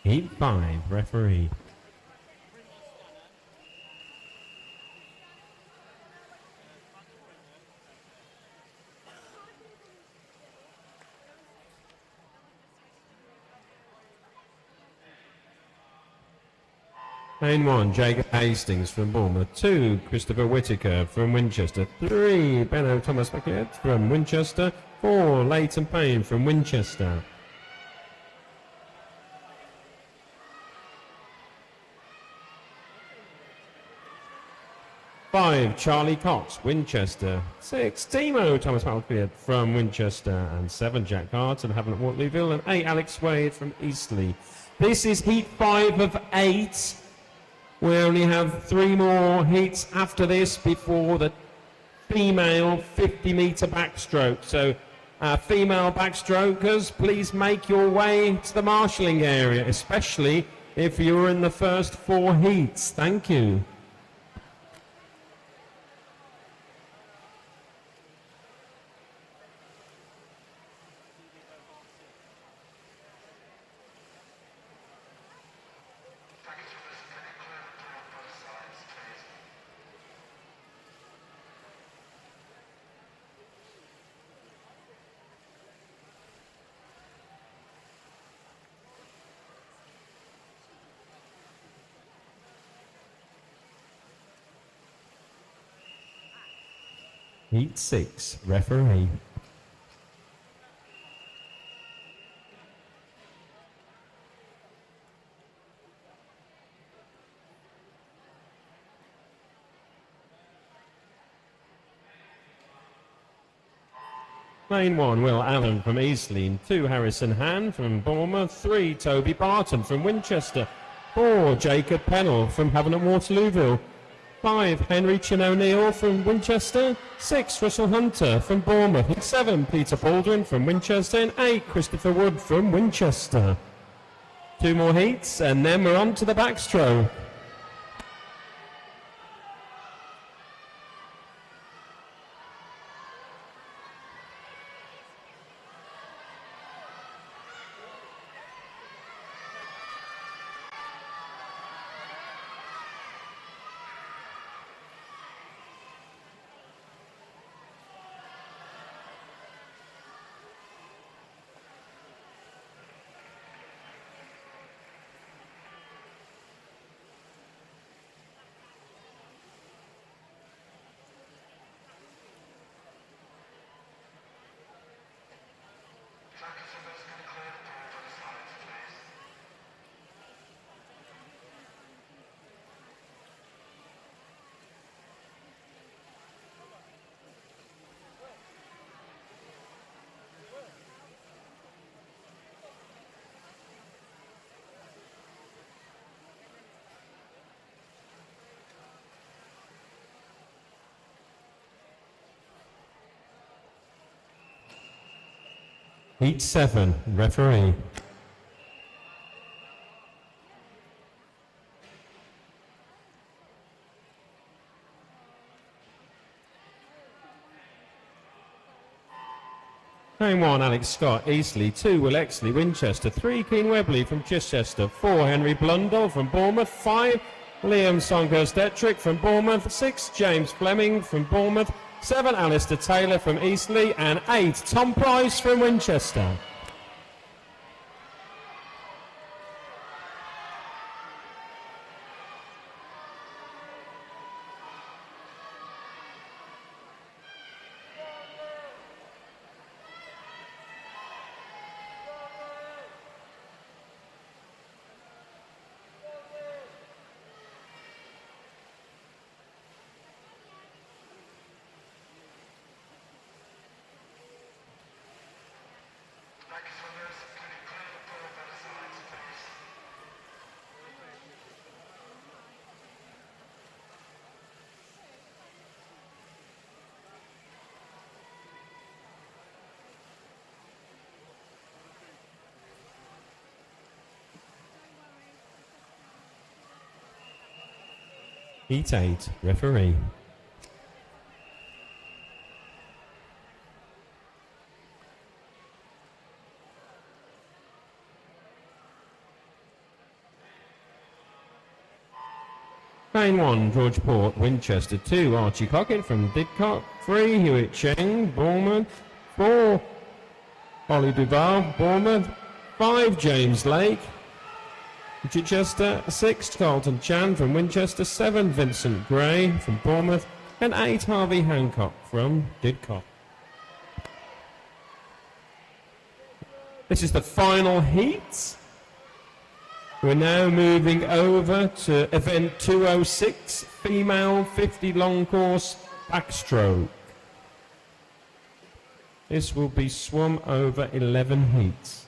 Heat 5, referee. Lane 1, Jacob Hastings from Bournemouth. 2, Christopher Whitaker from Winchester. 3, Benno Thomas Paquette from Winchester. 4, Leighton Payne from Winchester. 5, Charlie Cox, Winchester. 6, Timo Thomas Malfield from Winchester. And 7, Jack Carter, Havant Waterlooville. And 8, Alex Wade from Eastleigh. This is heat 5 of 8. We only have 3 more heats after this before the female 50-metre backstroke. So, female backstrokers, please make your way to the marshalling area, especially if you're in the first 4 heats. Thank you. Heat 6, referee. Lane 1, Will Allen from Eastleigh. 2, Harrison Hand from Bournemouth. 3, Toby Barton from Winchester. 4, Jacob Pennell from Havant and Waterlooville. 5, Henry Chin O'Neill from Winchester. 6, Russell Hunter from Bournemouth. 7, Peter Baldwin from Winchester. And 8, Christopher Wood from Winchester. 2 more heats and then we're on to the backstroke. Heat 7, referee. Lane 1, Alex Scott, Eastleigh. 2, Will Exley, Winchester. 3, Keen Webley from Chichester. 4, Henry Blundell from Bournemouth. 5, Liam Songhurst-Ettrick from Bournemouth. 6, James Fleming from Bournemouth. 7, Alistair Taylor from Eastleigh. And 8, Tom Price from Winchester. Heat 8, referee. Lane 1, George Port, Winchester. 2, Archie Cockett from Didcot. 3, Hewitt Cheng, Bournemouth. 4, Ollie Duval, Bournemouth. 5, James Lake, Chichester. 6, Carlton Chan from Winchester. 7, Vincent Gray from Bournemouth. And 8, Harvey Hancock from Didcot. This is the final heat. We're now moving over to event 206, female 50 long course backstroke. This will be swum over 11 heats.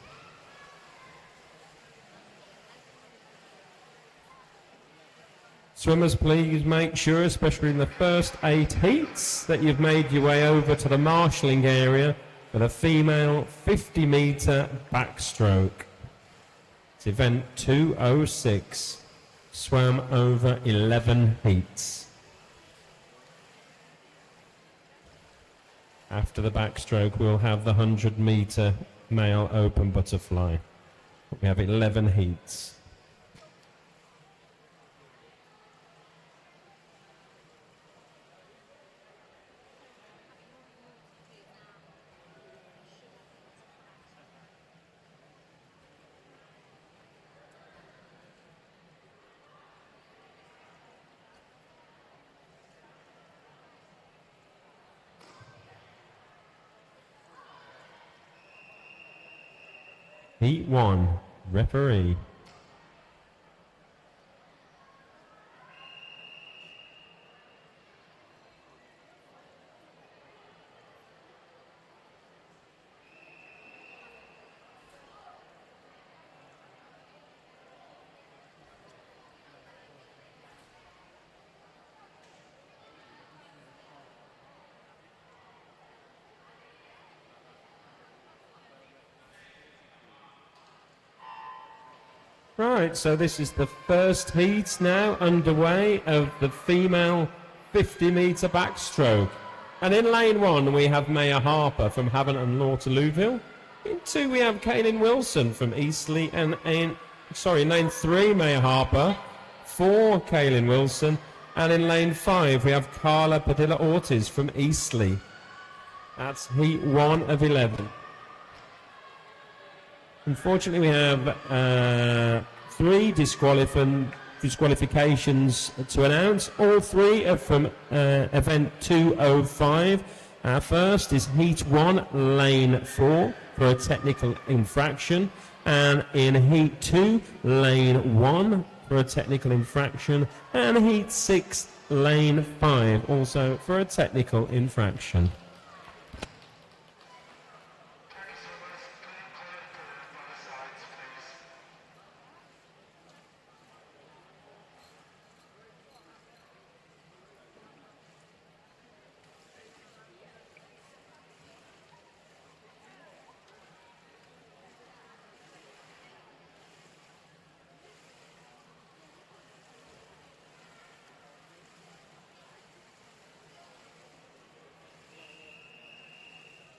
Swimmers, please make sure, especially in the first 8 heats, that you've made your way over to the marshalling area for the female 50-metre backstroke. It's event 206, swam over 11 heats. After the backstroke, we'll have the 100-metre male open butterfly. We have 11 heats. Heat 1, referee. Right, so this is the first heat now underway of the female 50-metre backstroke. And in lane 1 we have Maya Harper from Havant and Waterlooville. In 2 we have Kaylin Wilson from Eastleigh, and in lane 3 Maya Harper, 4 Kaylin Wilson, and in lane 5 we have Carla Padilla Ortiz from Eastleigh. That's heat 1 of 11. Unfortunately, we have 3 disqualifications to announce. All 3 are from event 205. Our first is heat 1, lane 4, for a technical infraction. And in heat 2, lane 1, for a technical infraction. And heat 6, lane 5, also for a technical infraction.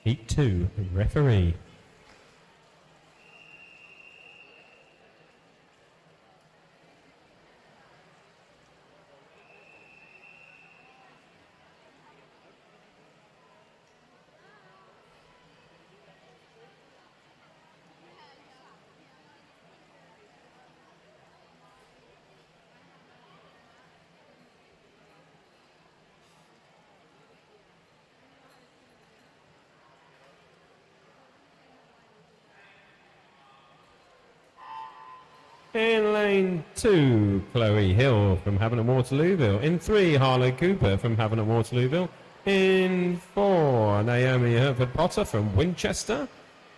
Heat 2, referee. In lane 2, Chloe Hill from Havant and Waterlooville. In 3, Harlow Cooper from Havant and Waterlooville. In 4, Naomi Herford Potter from Winchester.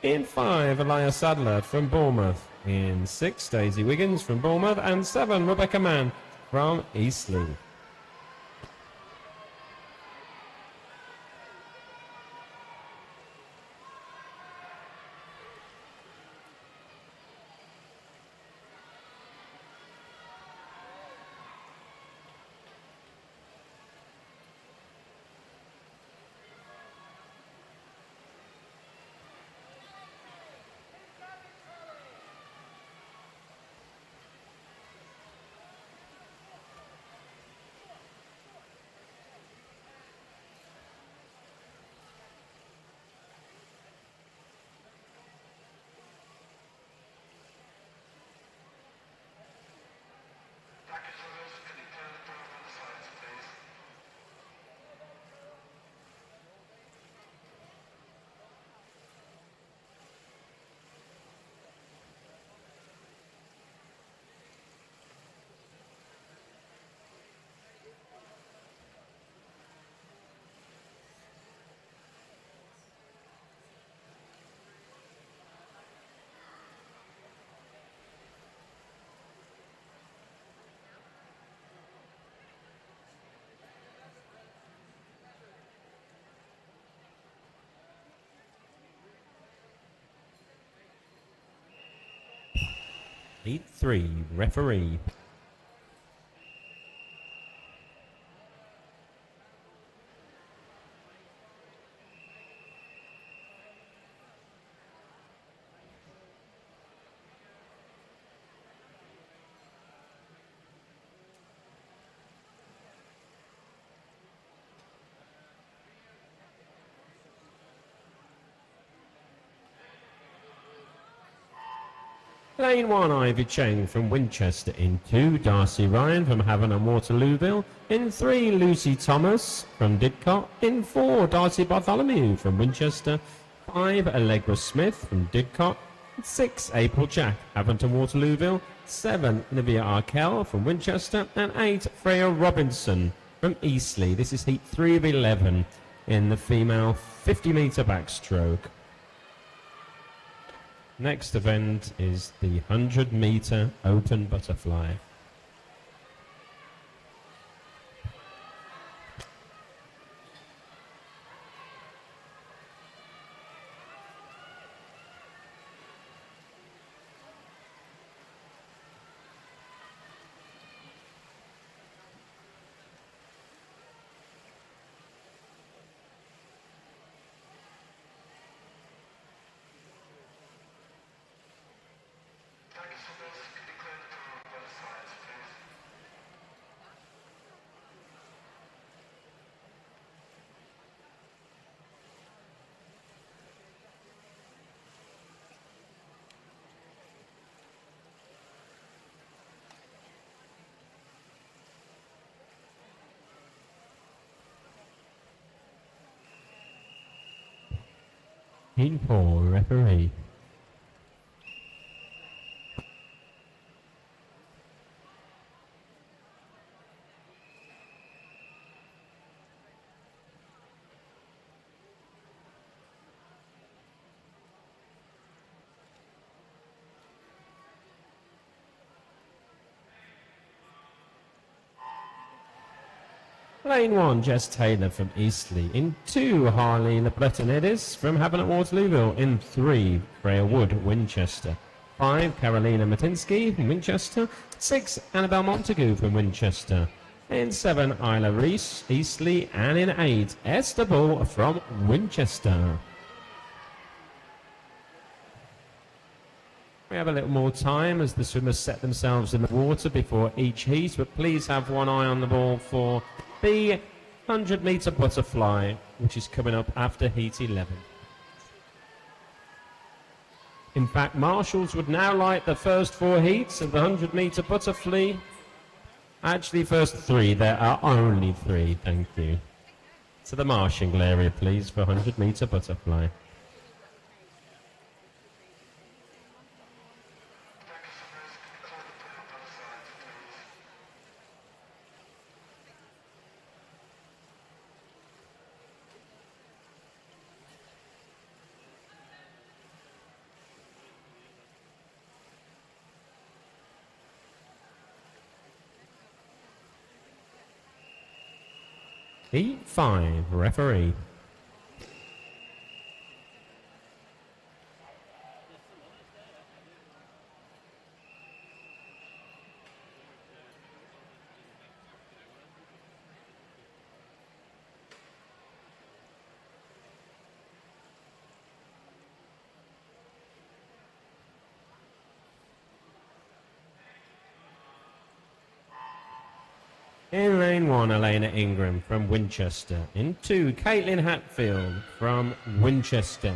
In 5, Elias Sadler from Bournemouth. In 6, Daisy Wiggins from Bournemouth. And 7, Rebecca Mann from Eastleigh. Heat 3, referee. Lane 1, Ivy Cheng from Winchester. In 2, Darcy Ryan from Havant and Waterlooville. In 3, Lucy Thomas from Didcot. In 4, Darcy Bartholomew from Winchester. 5, Allegra Smith from Didcot. 6, April Jack, Havant and Waterlooville. 7, Olivia Arkell from Winchester. And 8, Freya Robinson from Eastleigh. This is Heat 3 of 11 in the female 50-metre backstroke. Next event is the 100-metre open butterfly. Heat 4, referee. Lane 1, Jess Taylor from Eastleigh. In 2, Harley Lebretonidis from Havant at Waterlooville. In 3, Freya Wood, Winchester. 5, Carolina Matinsky from Winchester. 6, Annabelle Montague from Winchester. In 7, Isla Reese, Eastleigh. And in 8, Esther Bull from Winchester. We have a little more time as the swimmers set themselves in the water before each heat, but please have one eye on the ball for the 100-meter butterfly, which is coming up after heat 11. In fact, marshals would now light the first 4 heats of the 100-meter butterfly. Actually, first 3. There are only 3. Thank you. To the marshalling area, please, for 100-meter butterfly. Heat 5, referee. In lane 1, Elena Ingram from Winchester. In 2, Caitlin Hatfield from Winchester.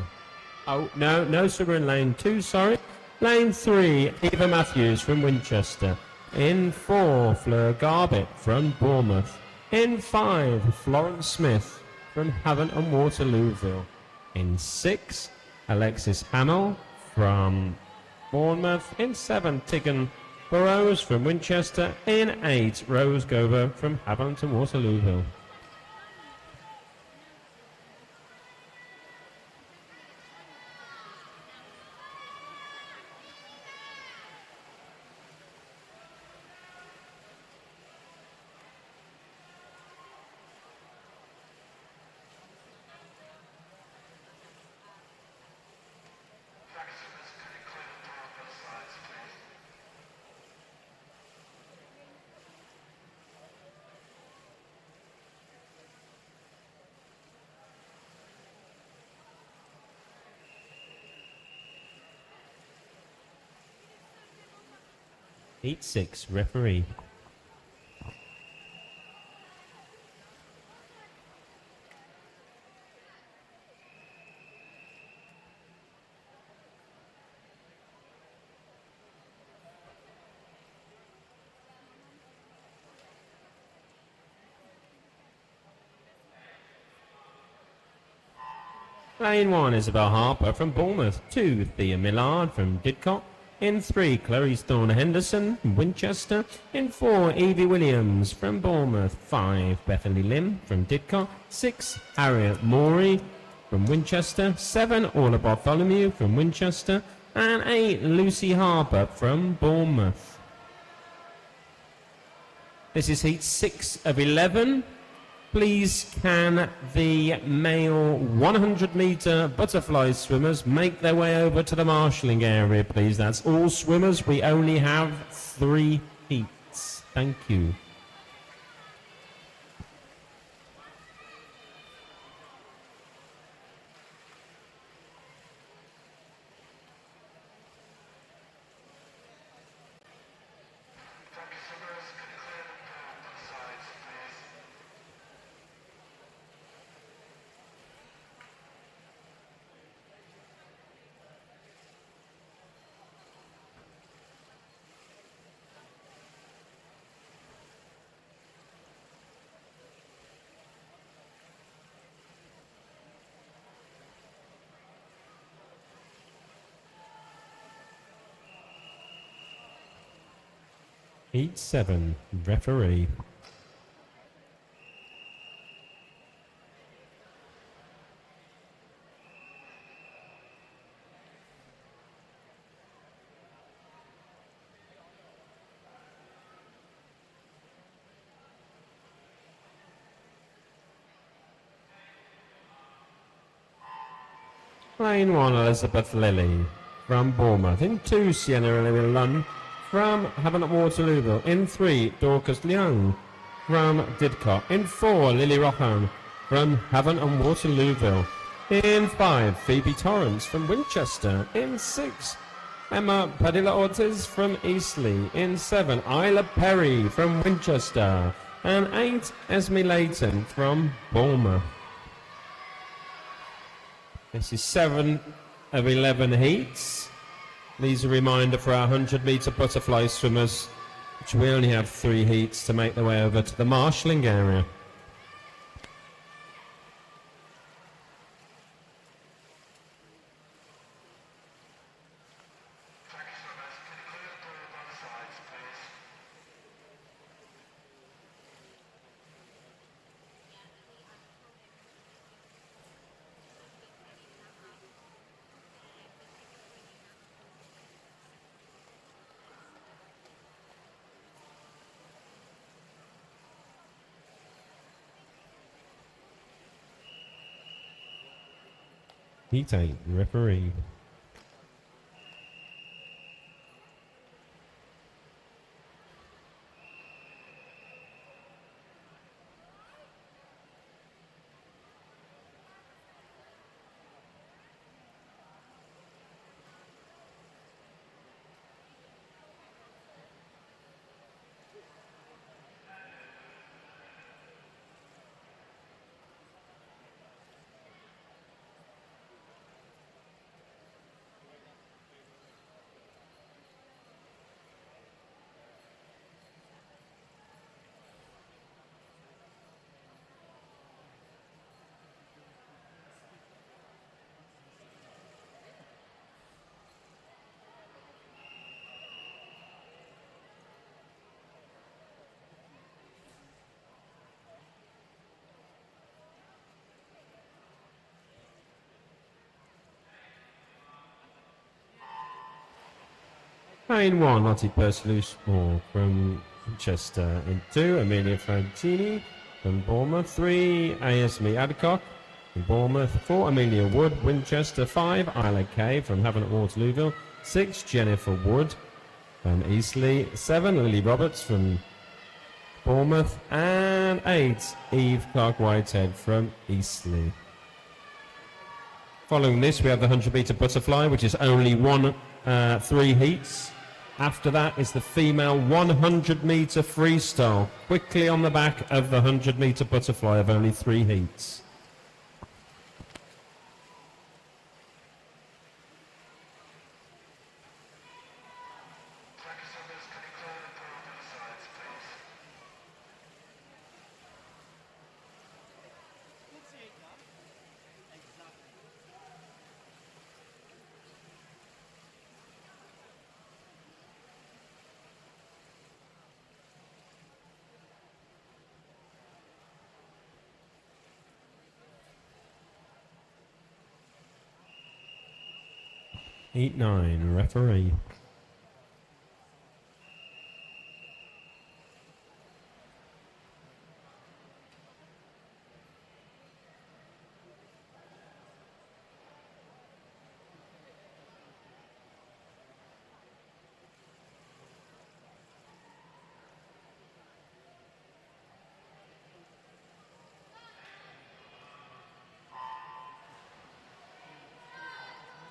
Oh, no swimmer in lane 2, sorry. Lane 3, Eva Matthews from Winchester. In 4, Fleur Garbett from Bournemouth. In 5, Florence Smith from Havant and Waterlooville. In 6, Alexis Hamill from Bournemouth. In 7, Tigan Burrows from Winchester. In 8, Rose Gover from Havant and Waterlooville. Heat 6, referee. Lane 1, Isabel Harper from Bournemouth. 2, Thea Millard from Didcot. In 3, Chloe Thorne Henderson from Winchester. In 4, Evie Williams from Bournemouth. 5, Bethany Lim from Didcot. 6, Harriet Morey from Winchester. 7, Orla Bartholomew from Winchester. And 8, Lucy Harper from Bournemouth. This is heat 6 of 11. Please can the male 100-meter butterfly swimmers make their way over to the marshalling area, please? That's all swimmers. We only have 3 heats. Thank you. Heat 7, referee. Lane 1, Elizabeth Lilly from Bournemouth. In 2, Sienna Lily Lunn from Havant and Waterlooville. In 3, Dorcas Leung from Didcot. In 4, Lily Rohan from Havant and Waterlooville. In 5, Phoebe Torrance from Winchester. In 6, Emma Padilla-Ortiz from Eastleigh. In 7, Isla Perry from Winchester. And 8, Esme Layton from Bournemouth. This is 7 of 11 heats. These are a reminder for our 100-metre butterfly swimmers, which we only have 3 heats to make their way over to the marshalling area. Heat 8, referee. In 1, Lottie Pursley-Small from Winchester. In 2, Amelia Francini from Bournemouth. 3, Asmi Adcock from Bournemouth. 4, Amelia Wood, Winchester. 5, Isla Kay from Havant Waterlooville. 6, Jennifer Wood from Eastleigh. 7, Lily Roberts from Bournemouth. And 8, Eve Clark-Whitehead from Eastleigh. Following this, we have the 100-metre butterfly, which is only 3 heats. After that is the female 100-metre freestyle, quickly on the back of the 100-metre butterfly of only 3 heats. Heat 9, referee.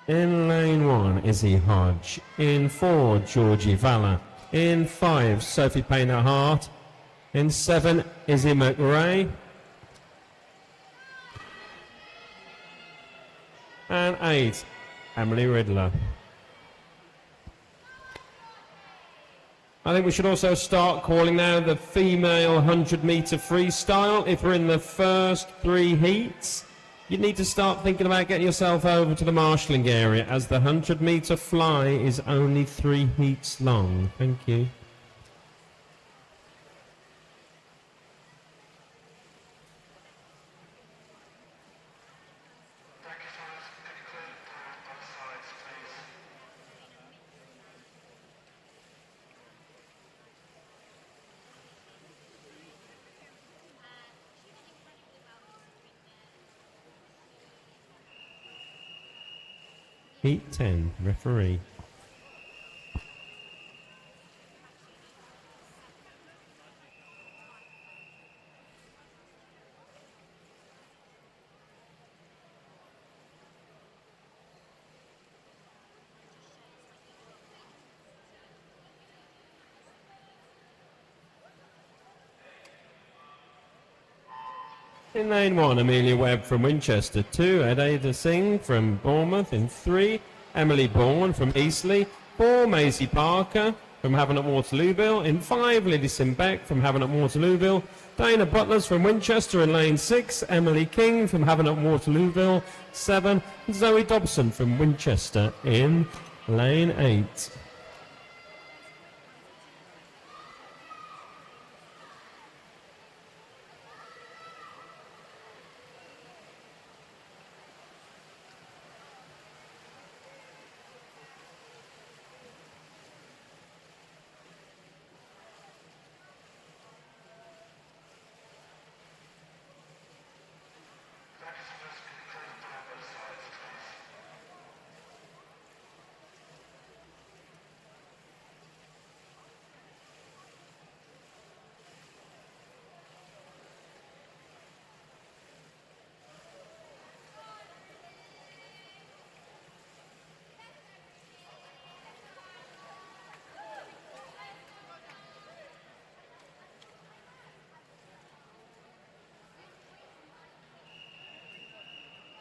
In lane 1, Izzy Hodge. In 4, Georgie Valla. In 5, Sophie Paynter-Hart. In 7, Izzy McRae. And 8, Emily Riddler. I think we should also start calling now the female 100-metre freestyle. If we're in the first 3 heats, you need to start thinking about getting yourself over to the marshalling area, as the 100-metre fly is only 3 heats long. Thank you. Heat 10, referee. In lane 1, Amelia Webb from Winchester. 2, Ada Singh from Bournemouth. In 3, Emily Bourne from Eastleigh. 4, Maisie Parker from Havant at Waterlooville. In 5, Lily Simbeck from Havant at Waterlooville. Dana Butlers from Winchester in lane 6. Emily King from Havant at Waterlooville. 7, Zoe Dobson from Winchester in lane 8.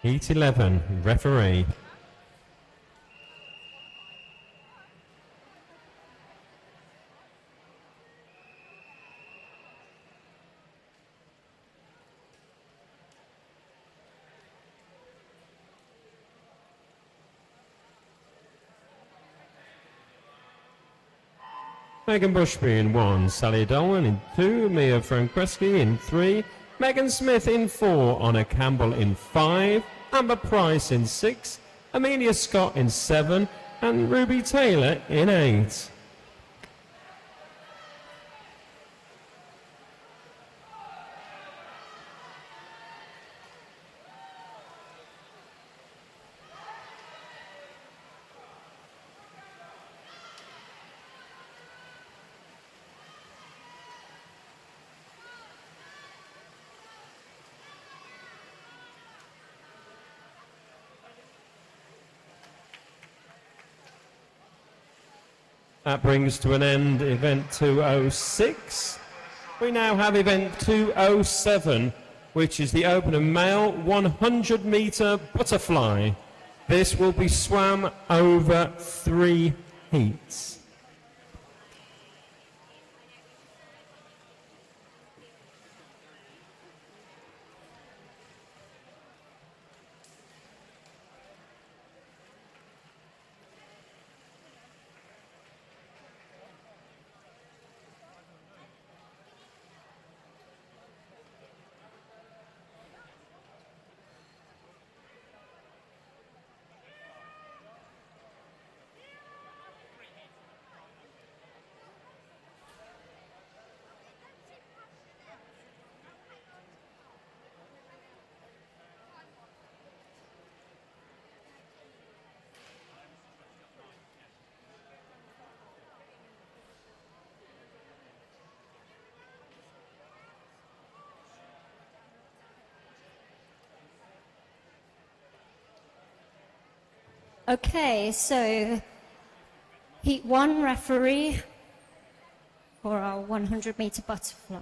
Heat 11, referee. Megan Bushby in 1, Sally Dolan in 2, Mia Frankreski in 3, Megan Smith in 4, Honor Campbell in 5, Amber Price in 6, Amelia Scott in 7, and Ruby Taylor in 8. That brings to an end event 206. We now have event 207, which is the open and male 100-metre butterfly. This will be swam over 3 heats. Okay, so heat 1 referee for our 100-metre butterfly.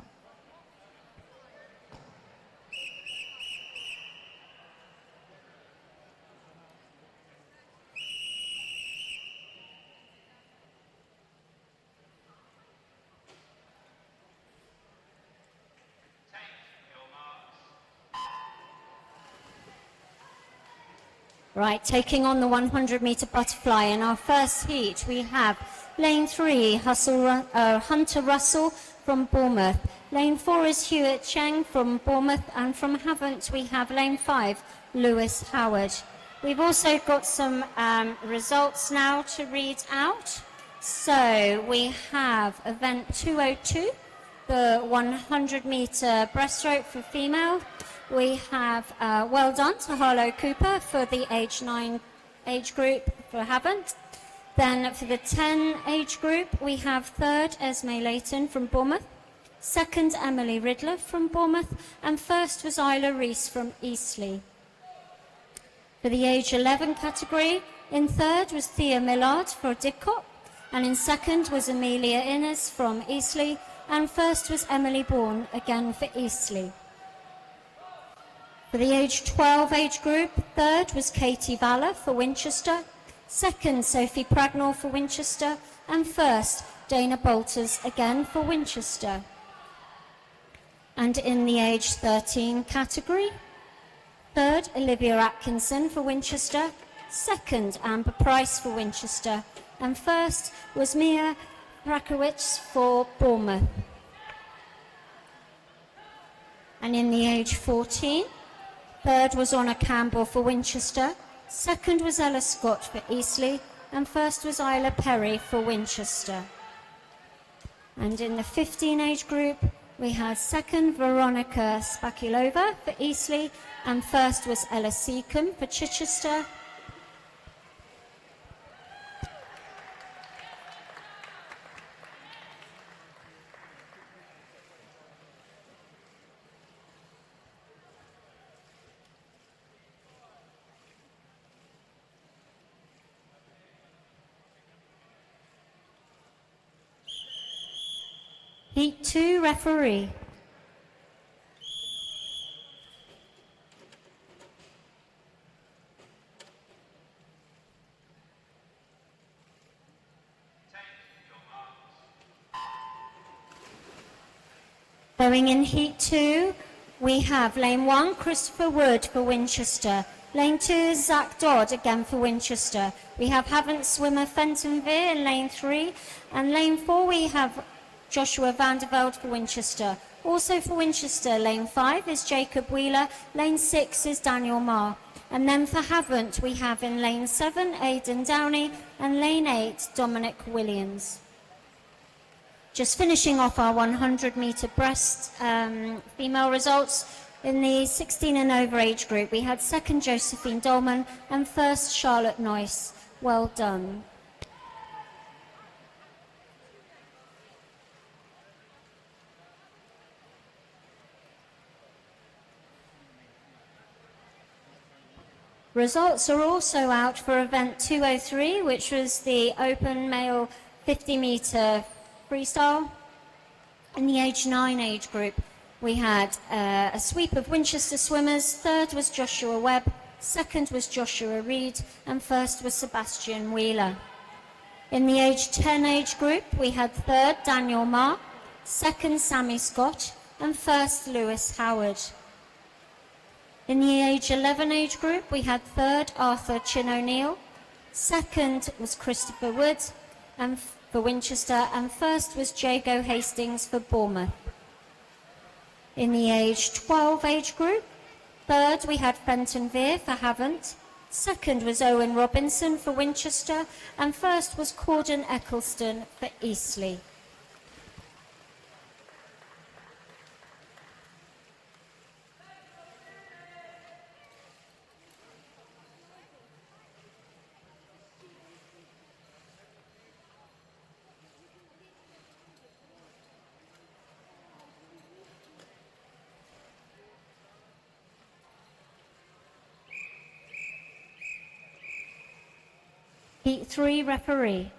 Right, taking on the 100-metre butterfly in our first heat, we have lane 3, Hunter Russell from Bournemouth. Lane 4 is Hewitt Cheng from Bournemouth, and from Havant we have lane 5, Lewis Howard. We've also got some results now to read out. So we have event 202, the 100-metre breaststroke for female. We have well done to Harlow Cooper for the age 9 age group for Havant. Then for the 10 age group, we have third Esme Layton from Bournemouth, second Emily Riddler from Bournemouth, and first was Isla Reese from Eastleigh. For the age 11 category, in third was Thea Millard for Didcot, and in second was Amelia Innes from Eastleigh, and first was Emily Bourne, again for Eastleigh. For the age 12 age group, third was Katie Valor for Winchester, second Sophie Pragnall for Winchester, and first Dana Bolters again for Winchester. And in the age 13 category, third Olivia Atkinson for Winchester, second Amber Price for Winchester, and first was Mia Prakowicz for Bournemouth. And in the age 14, third was Honor Campbell for Winchester, second was Ella Scott for Eastleigh, and first was Isla Perry for Winchester. And in the 15 age group, we had second Veronica Spakilova for Eastleigh, and first was Ella Seacombe for Chichester. Heat 2 referee. Going in Heat 2, we have Lane 1, Christopher Wood for Winchester. Lane 2 is Zach Dodd, again for Winchester. We have Havant swimmer Fenton Veer in Lane 3. And Lane 4, we have Joshua Vandervelde for Winchester. Also for Winchester, Lane 5 is Jacob Wheeler. Lane 6 is Daniel Marr. And then for Havant, we have in Lane 7, Aidan Downey. And Lane 8, Dominic Williams. Just finishing off our 100-metre breast female results. In the 16 and over age group, we had second Josephine Dolman and first Charlotte Noyce. Well done. Results are also out for event 203, which was the open male 50-metre freestyle. In the age 9 age group, we had a sweep of Winchester swimmers. Third was Joshua Webb, second was Joshua Reed, and first was Sebastian Wheeler. In the age 10 age group, we had third Daniel Marr, second Sammy Scott, and first Lewis Howard. In the age 11 age group, we had third Arthur Chin O'Neill, second was Christopher Wood and for Winchester, and first was Jago Hastings for Bournemouth. In the age 12 age group, third we had Fenton Veer for Havant, second was Owen Robinson for Winchester, and first was Corden Eccleston for Eastleigh. Heat 3 referee.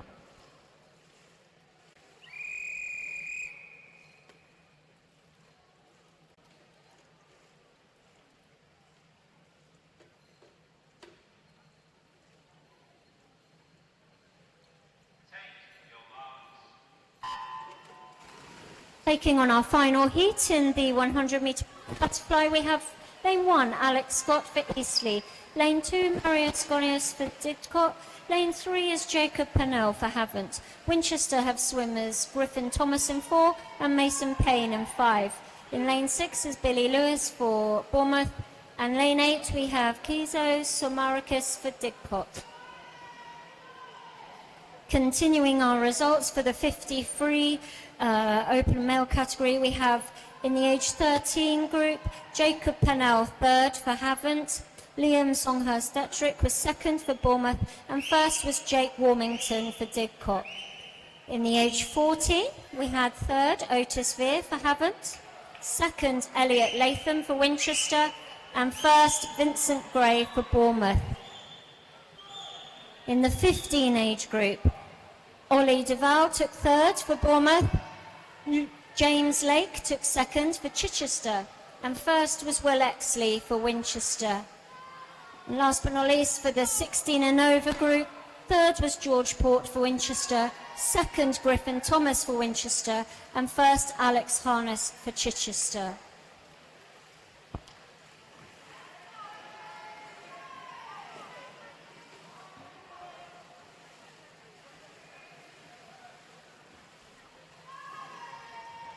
Taking on our final heat in the 100-metre butterfly, we have Lane 1, Alex Scott for Eastleigh. Lane 2, Maria Sconius for Didcot. Lane 3 is Jacob Pennell for Havant. Winchester have swimmers Griffin Thomas in 4 and Mason Payne in 5. In Lane 6 is Billy Lewis for Bournemouth. And Lane 8 we have Kizo Somarikis for Didcot. Continuing our results for the 50 free open male category, we have in the age 13 group, Jacob Pennell third for Havant. Liam Songhurst-Detrick was second for Bournemouth, and first was Jake Warmington for Didcot. In the age 14, we had third Otis Veer for Havant, second Elliot Latham for Winchester, and first Vincent Gray for Bournemouth. In the 15 age group, Ollie Duval took third for Bournemouth, James Lake took second for Chichester, and first was Will Exley for Winchester. And last but not least, for the 16 and over group, third was George Port for Winchester, second Griffin Thomas for Winchester, and first Alex Harness for Chichester.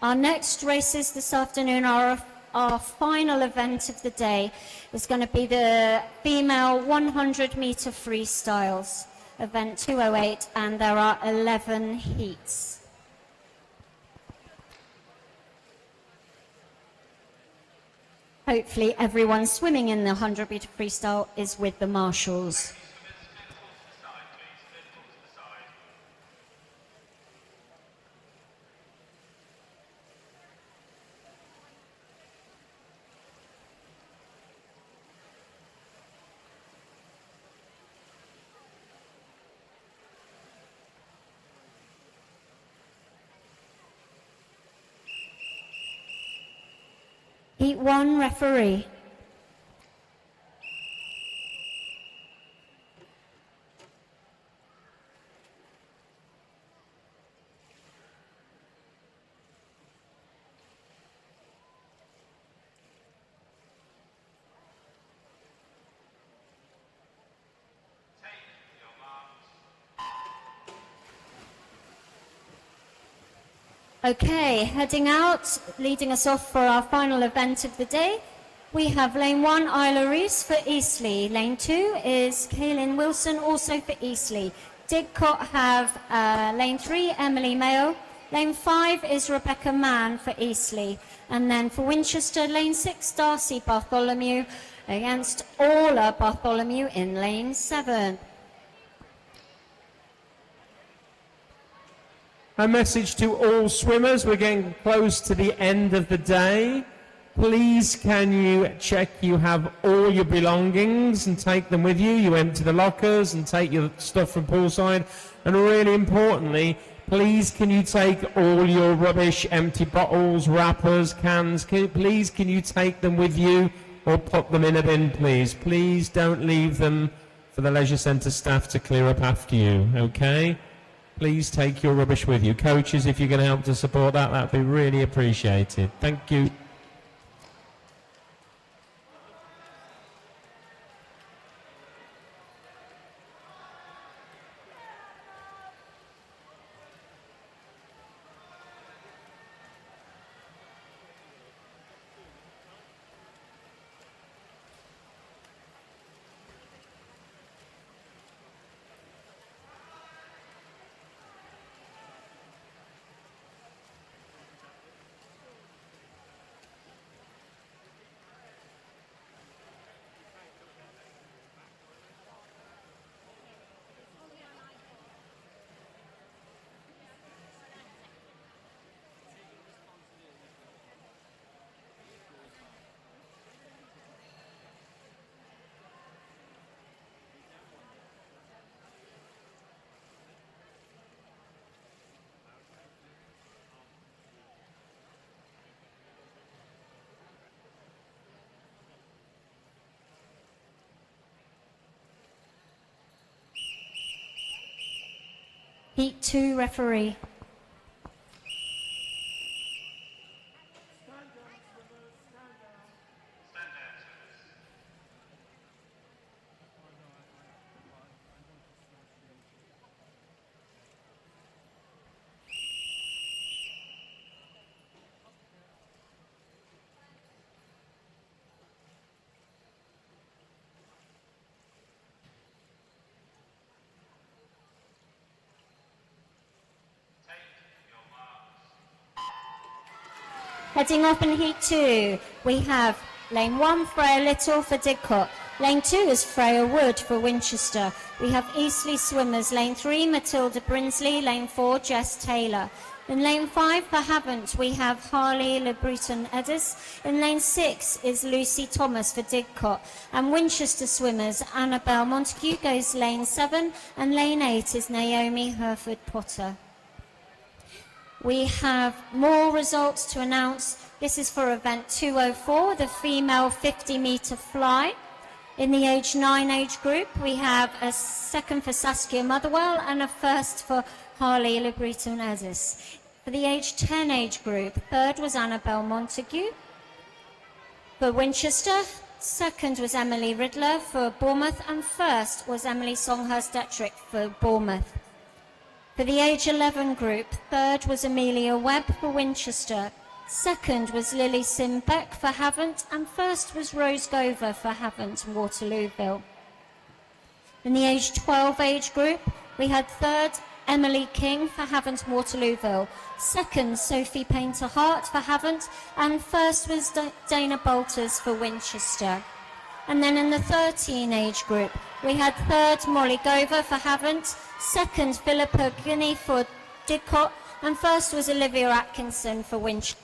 Our next races this afternoon are our final event of the day. Is going to be the female 100 meter freestyles, event 208, and there are 11 heats. Hopefully everyone swimming in the 100 meter freestyle is with the marshals. Heat 1, referee. Okay, heading out, leading us off for our final event of the day. We have lane 1, Isla Reese for Eastleigh. Lane 2 is Kaylin Wilson, also for Eastleigh. Didcot have lane 3, Emily Mayo. Lane 5 is Rebecca Mann for Eastleigh. And then for Winchester, lane 6, Darcy Bartholomew against Orla Bartholomew in lane 7. A message to all swimmers, we're getting close to the end of the day. Please can you check you have all your belongings and take them with you. You empty the lockers and take your stuff from poolside. And really importantly, please can you take all your rubbish, empty bottles, wrappers, cans, please can you take them with you or put them in a bin, please. Please don't leave them for the leisure centre staff to clear up after you, okay? Please take your rubbish with you. Coaches, if you're going to help to support that, that'd be really appreciated. Thank you. Heat 2, referee. Heading off in Heat 2, we have lane 1, Freya Little for Didcot. Lane 2 is Freya Wood for Winchester. We have Eastleigh swimmers. Lane 3, Matilda Brinsley. Lane 4, Jess Taylor. In lane 5 for Havant, we have Harley LeBruton Edis. In lane 6 is Lucy Thomas for Didcot. And Winchester swimmers, Annabelle Montague goes lane 7, and lane 8 is Naomi Herford Potter. We have more results to announce. This is for event 204, the female 50-meter fly. In the age 9 age group, we have a second for Saskia Motherwell and a first for Harley Libreton-Edis. For the age 10 age group, third was Annabelle Montague. For Winchester, second was Emily Riddler for Bournemouth, and first was Emily Songhurst-Ettrick for Bournemouth. For the age 11 group, third was Amelia Webb for Winchester, second was Lily Simbeck for Havant, and first was Rose Gover for Havant and Waterlooville. In the age 12 age group, we had third Emily King for Havant and Waterlooville, second Sophie Painter-Hart for Havant, and first was Dana Bolters for Winchester. And then in the 13 age group, we had third Molly Gover for Havant, second Philippa Guinea for Didcot, and first was Olivia Atkinson for Winchester.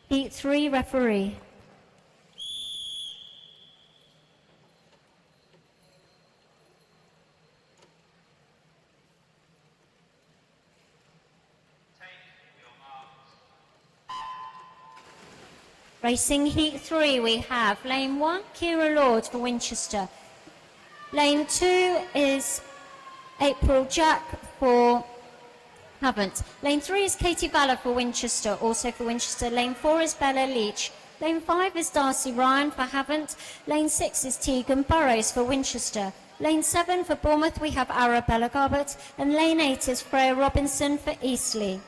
Heat 3 referee. Racing Heat 3, we have Lane 1, Kira Lord for Winchester. Lane 2 is April Jack for Havant. Lane 3 is Katie Ballard for Winchester, also for Winchester. Lane 4 is Bella Leach. Lane 5 is Darcy Ryan for Havant. Lane 6 is Tegan Burrows for Winchester. Lane 7 for Bournemouth, we have Arabella Garbett. And Lane 8 is Freya Robinson for Eastleigh.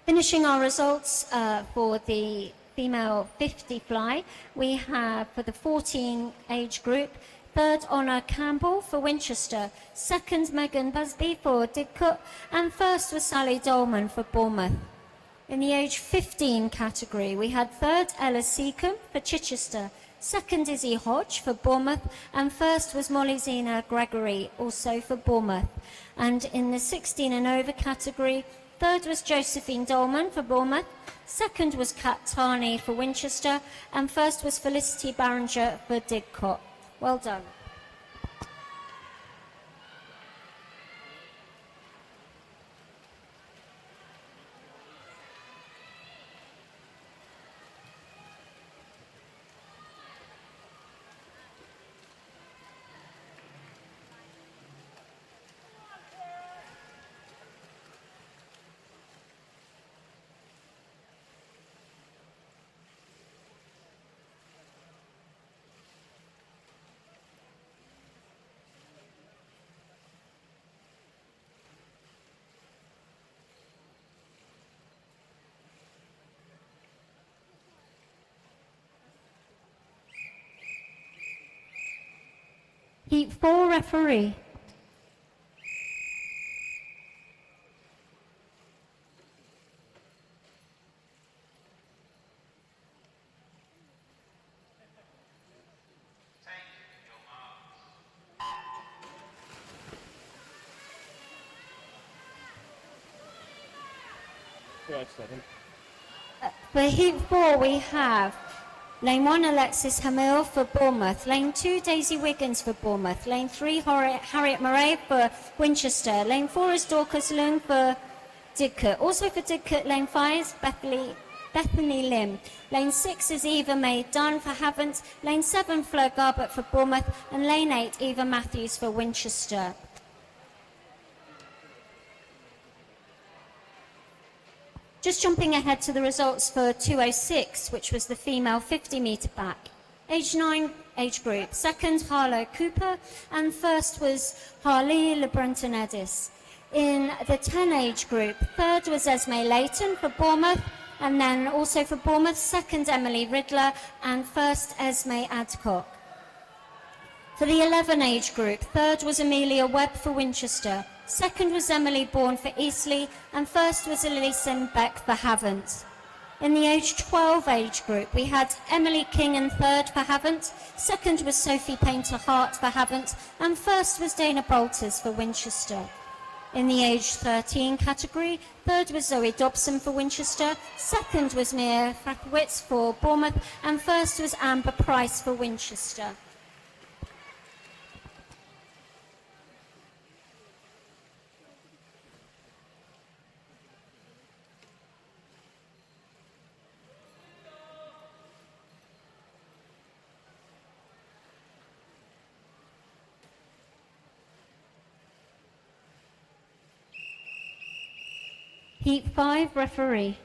Finishing our results for the female 50 fly, we have for the 14 age group, third Honor Campbell for Winchester, second Megan Busby for Didcot, and first was Sally Dolman for Bournemouth. In the age 15 category, we had third Ella Seacombe for Chichester, second Izzy Hodge for Bournemouth, and first was Molly Zena Gregory, also for Bournemouth. And in the 16 and over category, third was Josephine Dolman for Bournemouth, second was Kat Tarney for Winchester, and first was Felicity Barringer for Didcot. Well done. Heat 4 referee. For Heat 4 we have Lane 1 Alexis Hamill for Bournemouth, Lane 2 Daisy Wiggins for Bournemouth, Lane 3 Harriet Murray for Winchester, Lane 4 is Dorcas Lung for Didcot. Also for Didcot, Lane 5 is Bethany Lim, Lane 6 is Eva May Dunn for Havant, Lane 7 Fleur Garbett for Bournemouth, and Lane 8 Eva Matthews for Winchester. Just jumping ahead to the results for 206, which was the female 50-metre back. Age 9 age group, second Harlow Cooper, and first was Harley Lebrenton-Edis. In the 10 age group, third was Esme Layton for Bournemouth, and then also for Bournemouth, second Emily Riddler, and first Esme Adcock. For the 11 age group, third was Amelia Webb for Winchester, second was Emily Bourne for Eastleigh, and first was Elise Beck for Havant. In the age 12 age group, we had Emily King in third for Havant, second was Sophie Painter-Hart for Havant, and first was Dana Bolters for Winchester. In the age 13 category, third was Zoe Dobson for Winchester, second was Mia Fakowitz for Bournemouth, and first was Amber Price for Winchester. Heat 5, referee.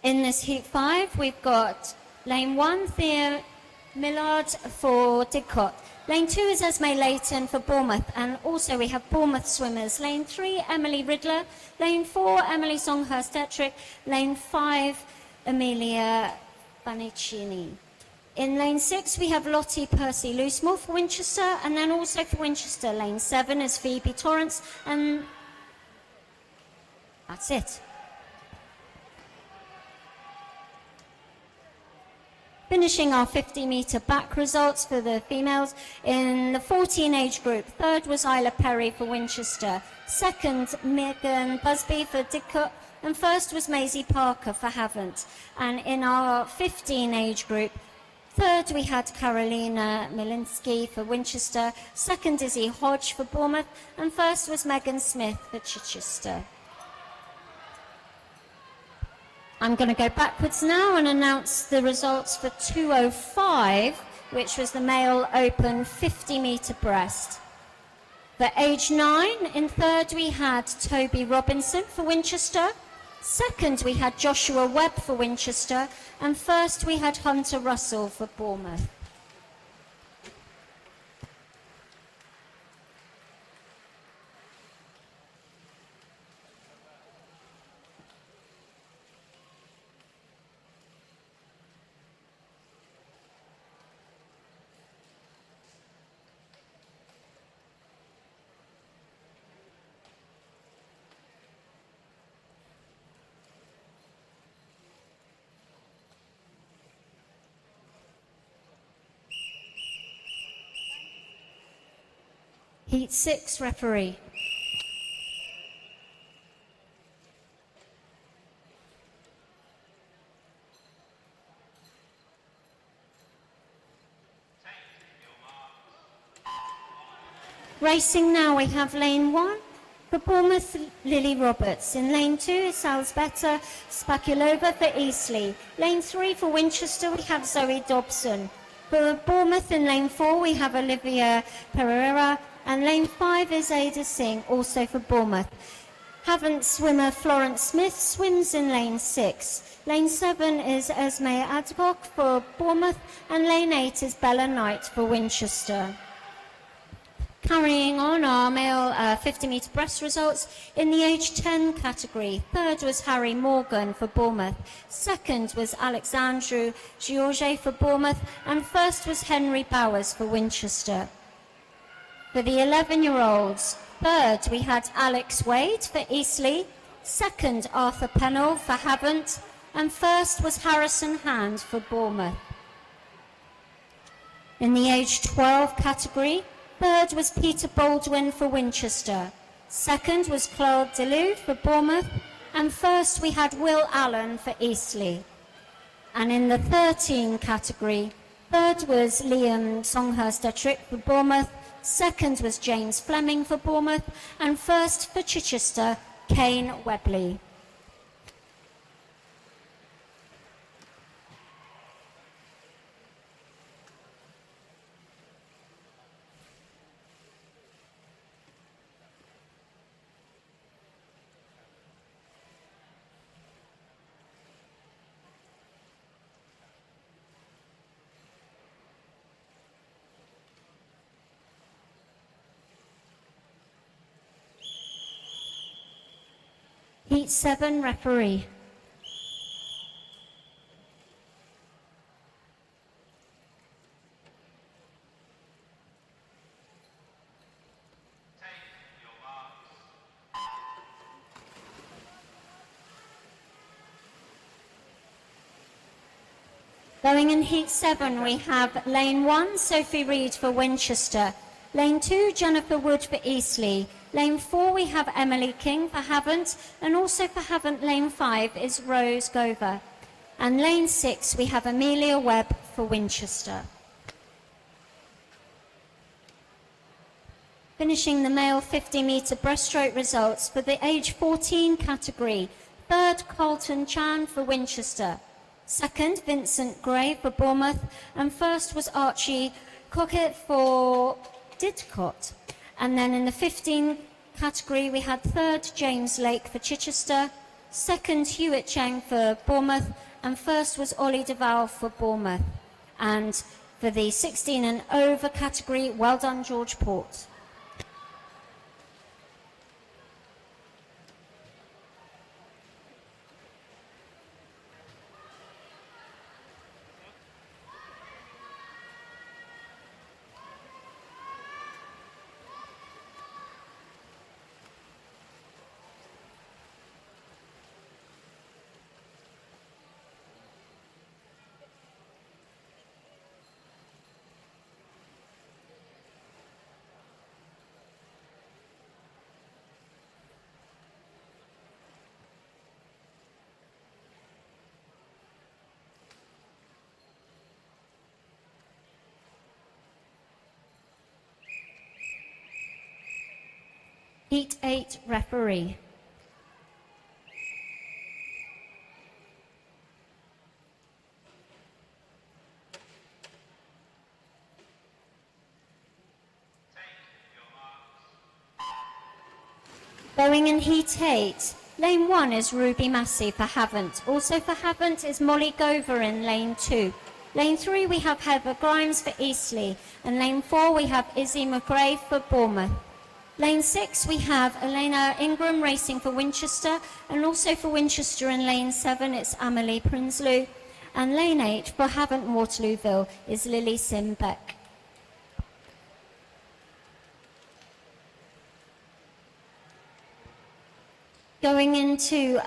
In this Heat 5, we've got Lane 1, Thea Millard for Didcot. Lane 2 is Esme Layton for Bournemouth, and also we have Bournemouth swimmers. Lane 3, Emily Riddler. Lane 4, Emily Songhurst-Ettrick. Lane 5, Amelia Banicini. In Lane 6, we have Lottie Percy Loosemore for Winchester, and then also for Winchester, Lane 7 is Phoebe Torrance, and that's it. Finishing our 50-metre back results for the females. In the 14 age group, third was Isla Perry for Winchester, second Megan Busby for Didcot, and first was Maisie Parker for Havant. And in our 15 age group, third we had Carolina Milinsky for Winchester, second Izzy Hodge for Bournemouth, and first was Megan Smith for Chichester. I'm going to go backwards now and announce the results for 2:05, which was the male open 50-metre breast. For age 9, in third we had Toby Robinson for Winchester, second we had Joshua Webb for Winchester, and first we had Hunter Russell for Bournemouth. Heat 6, referee. Racing now, we have lane 1 for Bournemouth, Lily Roberts. In lane 2 is Salzbeta Spakulova for Eastleigh. Lane 3 for Winchester, we have Zoe Dobson. For Bournemouth in lane 4, we have Olivia Pereira. And lane 5 is Ada Singh, also for Bournemouth. Havant swimmer Florence Smith swims in lane 6. Lane 7 is Esme Adcock for Bournemouth, and lane 8 is Bella Knight for Winchester. Carrying on our male 50-metre breast results, in the age 10 category, third was Harry Morgan for Bournemouth, second was Alexandru Giorgi for Bournemouth, and first was Henry Bowers for Winchester. For the 11-year-olds, third we had Alex Wade for Eastleigh, second Arthur Pennell for Havant, and first was Harrison Hand for Bournemouth. In the age 12 category, third was Peter Baldwin for Winchester, second was Claude Deleu for Bournemouth, and first we had Will Allen for Eastleigh. And in the 13 category, third was Liam Songhurst-Ettrick for Bournemouth, second was James Fleming for Bournemouth, and first for Chichester, Kane Webley. Heat 7 referee. Going in Heat 7, we have Lane 1, Sophie Reed for Winchester. Lane 2, Jennifer Wood for Eastleigh. Lane 4, we have Emily King for Havant. And also for Havant, Lane 5 is Rose Gover. And Lane 6, we have Amelia Webb for Winchester. Finishing the male 50-metre breaststroke results for the age 14 category. Third, Colton Chan for Winchester. Second, Vincent Gray for Bournemouth. And first was Archie Cockett for Didcot. And then in the 15 category, we had third, James Lake for Chichester. Second, Hewitt Cheng for Bournemouth. And first was Ollie Duval for Bournemouth. And for the 16 and over category, well done, George Port. Heat 8 referee. Going in Heat 8, Lane 1 is Ruby Massey for Havant. Also for Havant is Molly Gover in Lane 2. Lane 3 we have Heather Grimes for Eastleigh. And Lane 4 we have Izzy McGrath for Bournemouth. Lane 6 we have Elena Ingram racing for Winchester. And also for Winchester in Lane 7 it's Amelie Prinsloo. And Lane 8 for Havant Waterlooville is Lily Simbeck. Going into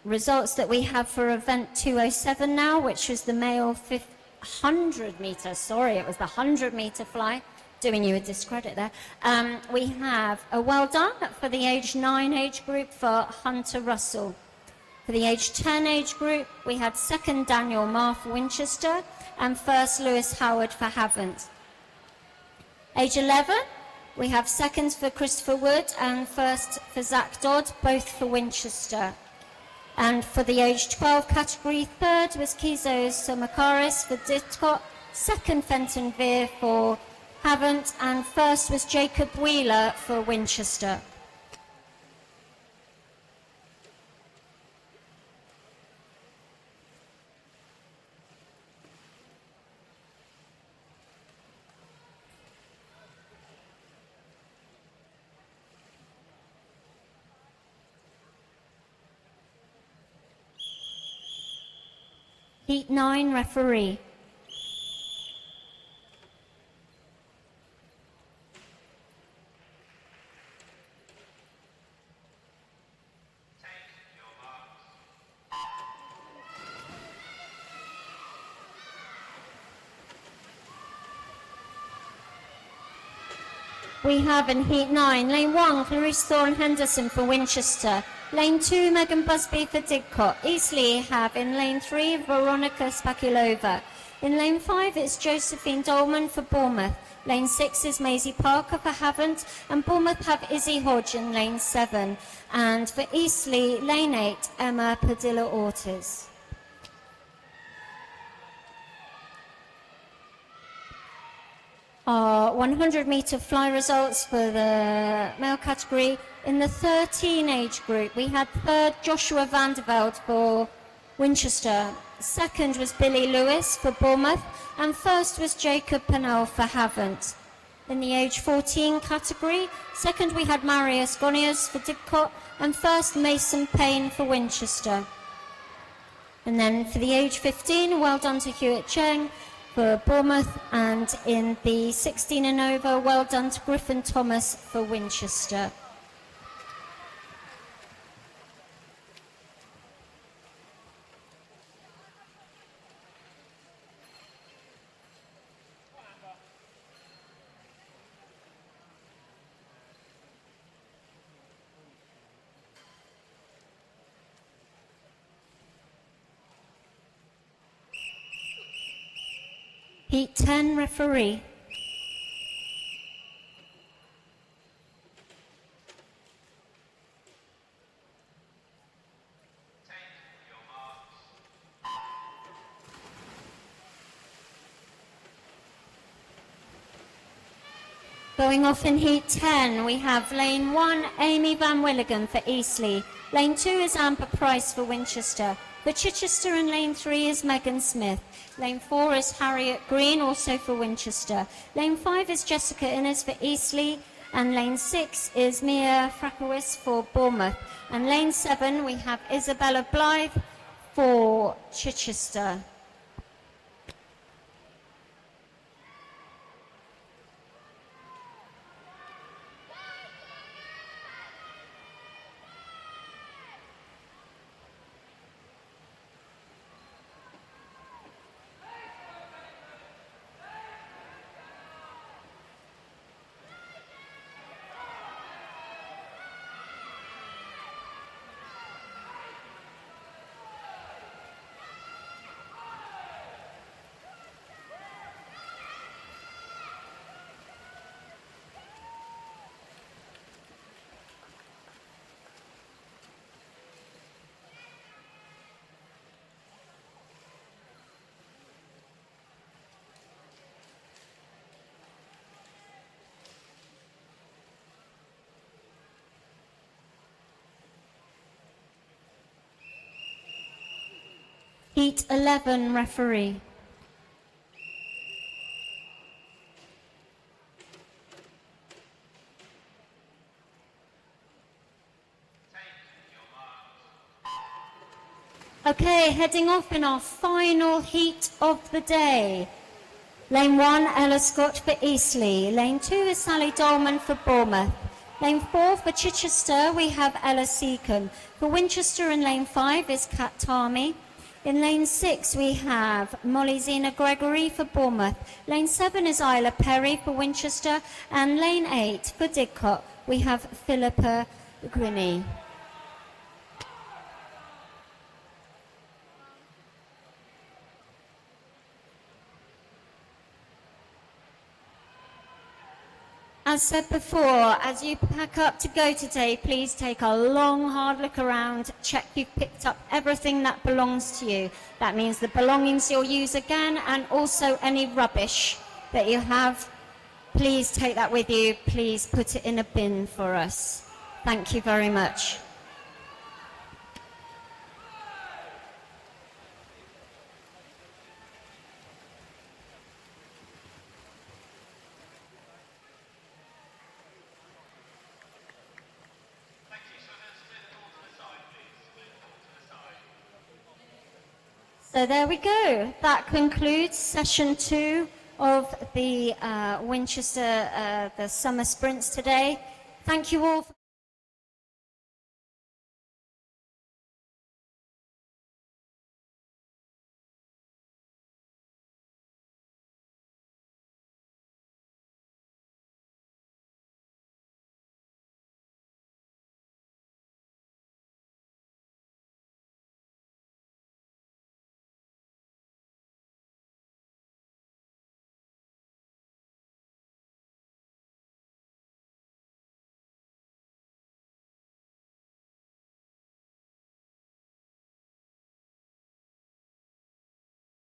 results that we have for event 207 now, which was the male 100 metre, sorry, it was the 100 metre fly, doing you a discredit there. We have a well done for the age 9 age group for Hunter Russell. For the age 10 age group, we had second Daniel Marr for Winchester and first Lewis Howard for Havant. Age 11, we have second for Christopher Wood and first for Zach Dodd, both for Winchester. And for the age 12 category, third was Kizos Somakaris for Didcot, second Fenton Veer for Havant, and first was Jacob Wheeler for Winchester. Heat 9 referee. We have in Heat 9, Lane 1, Clarice Thorne Henderson for Winchester. Lane 2, Megan Busby for Didcot. Eastleigh have in Lane 3, Veronica Spakilova. In Lane 5, it's Josephine Dolman for Bournemouth. Lane 6 is Maisie Parker for Havant. And Bournemouth have Izzy Hodge in Lane 7. And for Eastleigh, Lane 8, Emma Padilla-Ortiz. Our 100 metre fly results for the male category. In the 13 age group, we had third Joshua Vanderveld for Winchester. Second was Billy Lewis for Bournemouth. And first was Jacob Pennell for Havant. in the age 14 category. Second, we had Marius Gonius for Didcot, and first, Mason Payne for Winchester. And then for the age 15, well done to Hewitt Cheng for Bournemouth, and in the 16 and over, well done to Griffin Thomas for Winchester. Heat 10 referee. Going off in Heat 10, we have Lane 1, Amy Van Willigan for Eastleigh. Lane 2 is Amber Price for Winchester. For Chichester in Lane 3 is Megan Smith. Lane 4 is Harriet Green, also for Winchester. Lane 5 is Jessica Innes for Eastleigh. And Lane 6 is Mia Frakowis for Bournemouth. And Lane 7, we have Isabella Blythe for Chichester. Heat 11 referee. Okay, heading off in our final heat of the day. Lane 1, Ella Scott for Eastleigh. Lane 2 is Sally Dolman for Bournemouth. Lane 4 for Chichester, we have Ella Seacombe. For Winchester in Lane 5 is Kat Tarmy. In Lane 6, we have Molly Zena Gregory for Bournemouth. Lane 7 is Isla Perry for Winchester. And Lane 8 for Didcot, we have Philippa Grinny. As said before, as you pack up to go today, please take a long, hard look around, check you've picked up everything that belongs to you. That means the belongings you'll use again, and also any rubbish that you have. Please take that with you. Please put it in a bin for us. Thank you very much. So there we go. That concludes session 2 of the Winchester, the summer sprints today. Thank you all.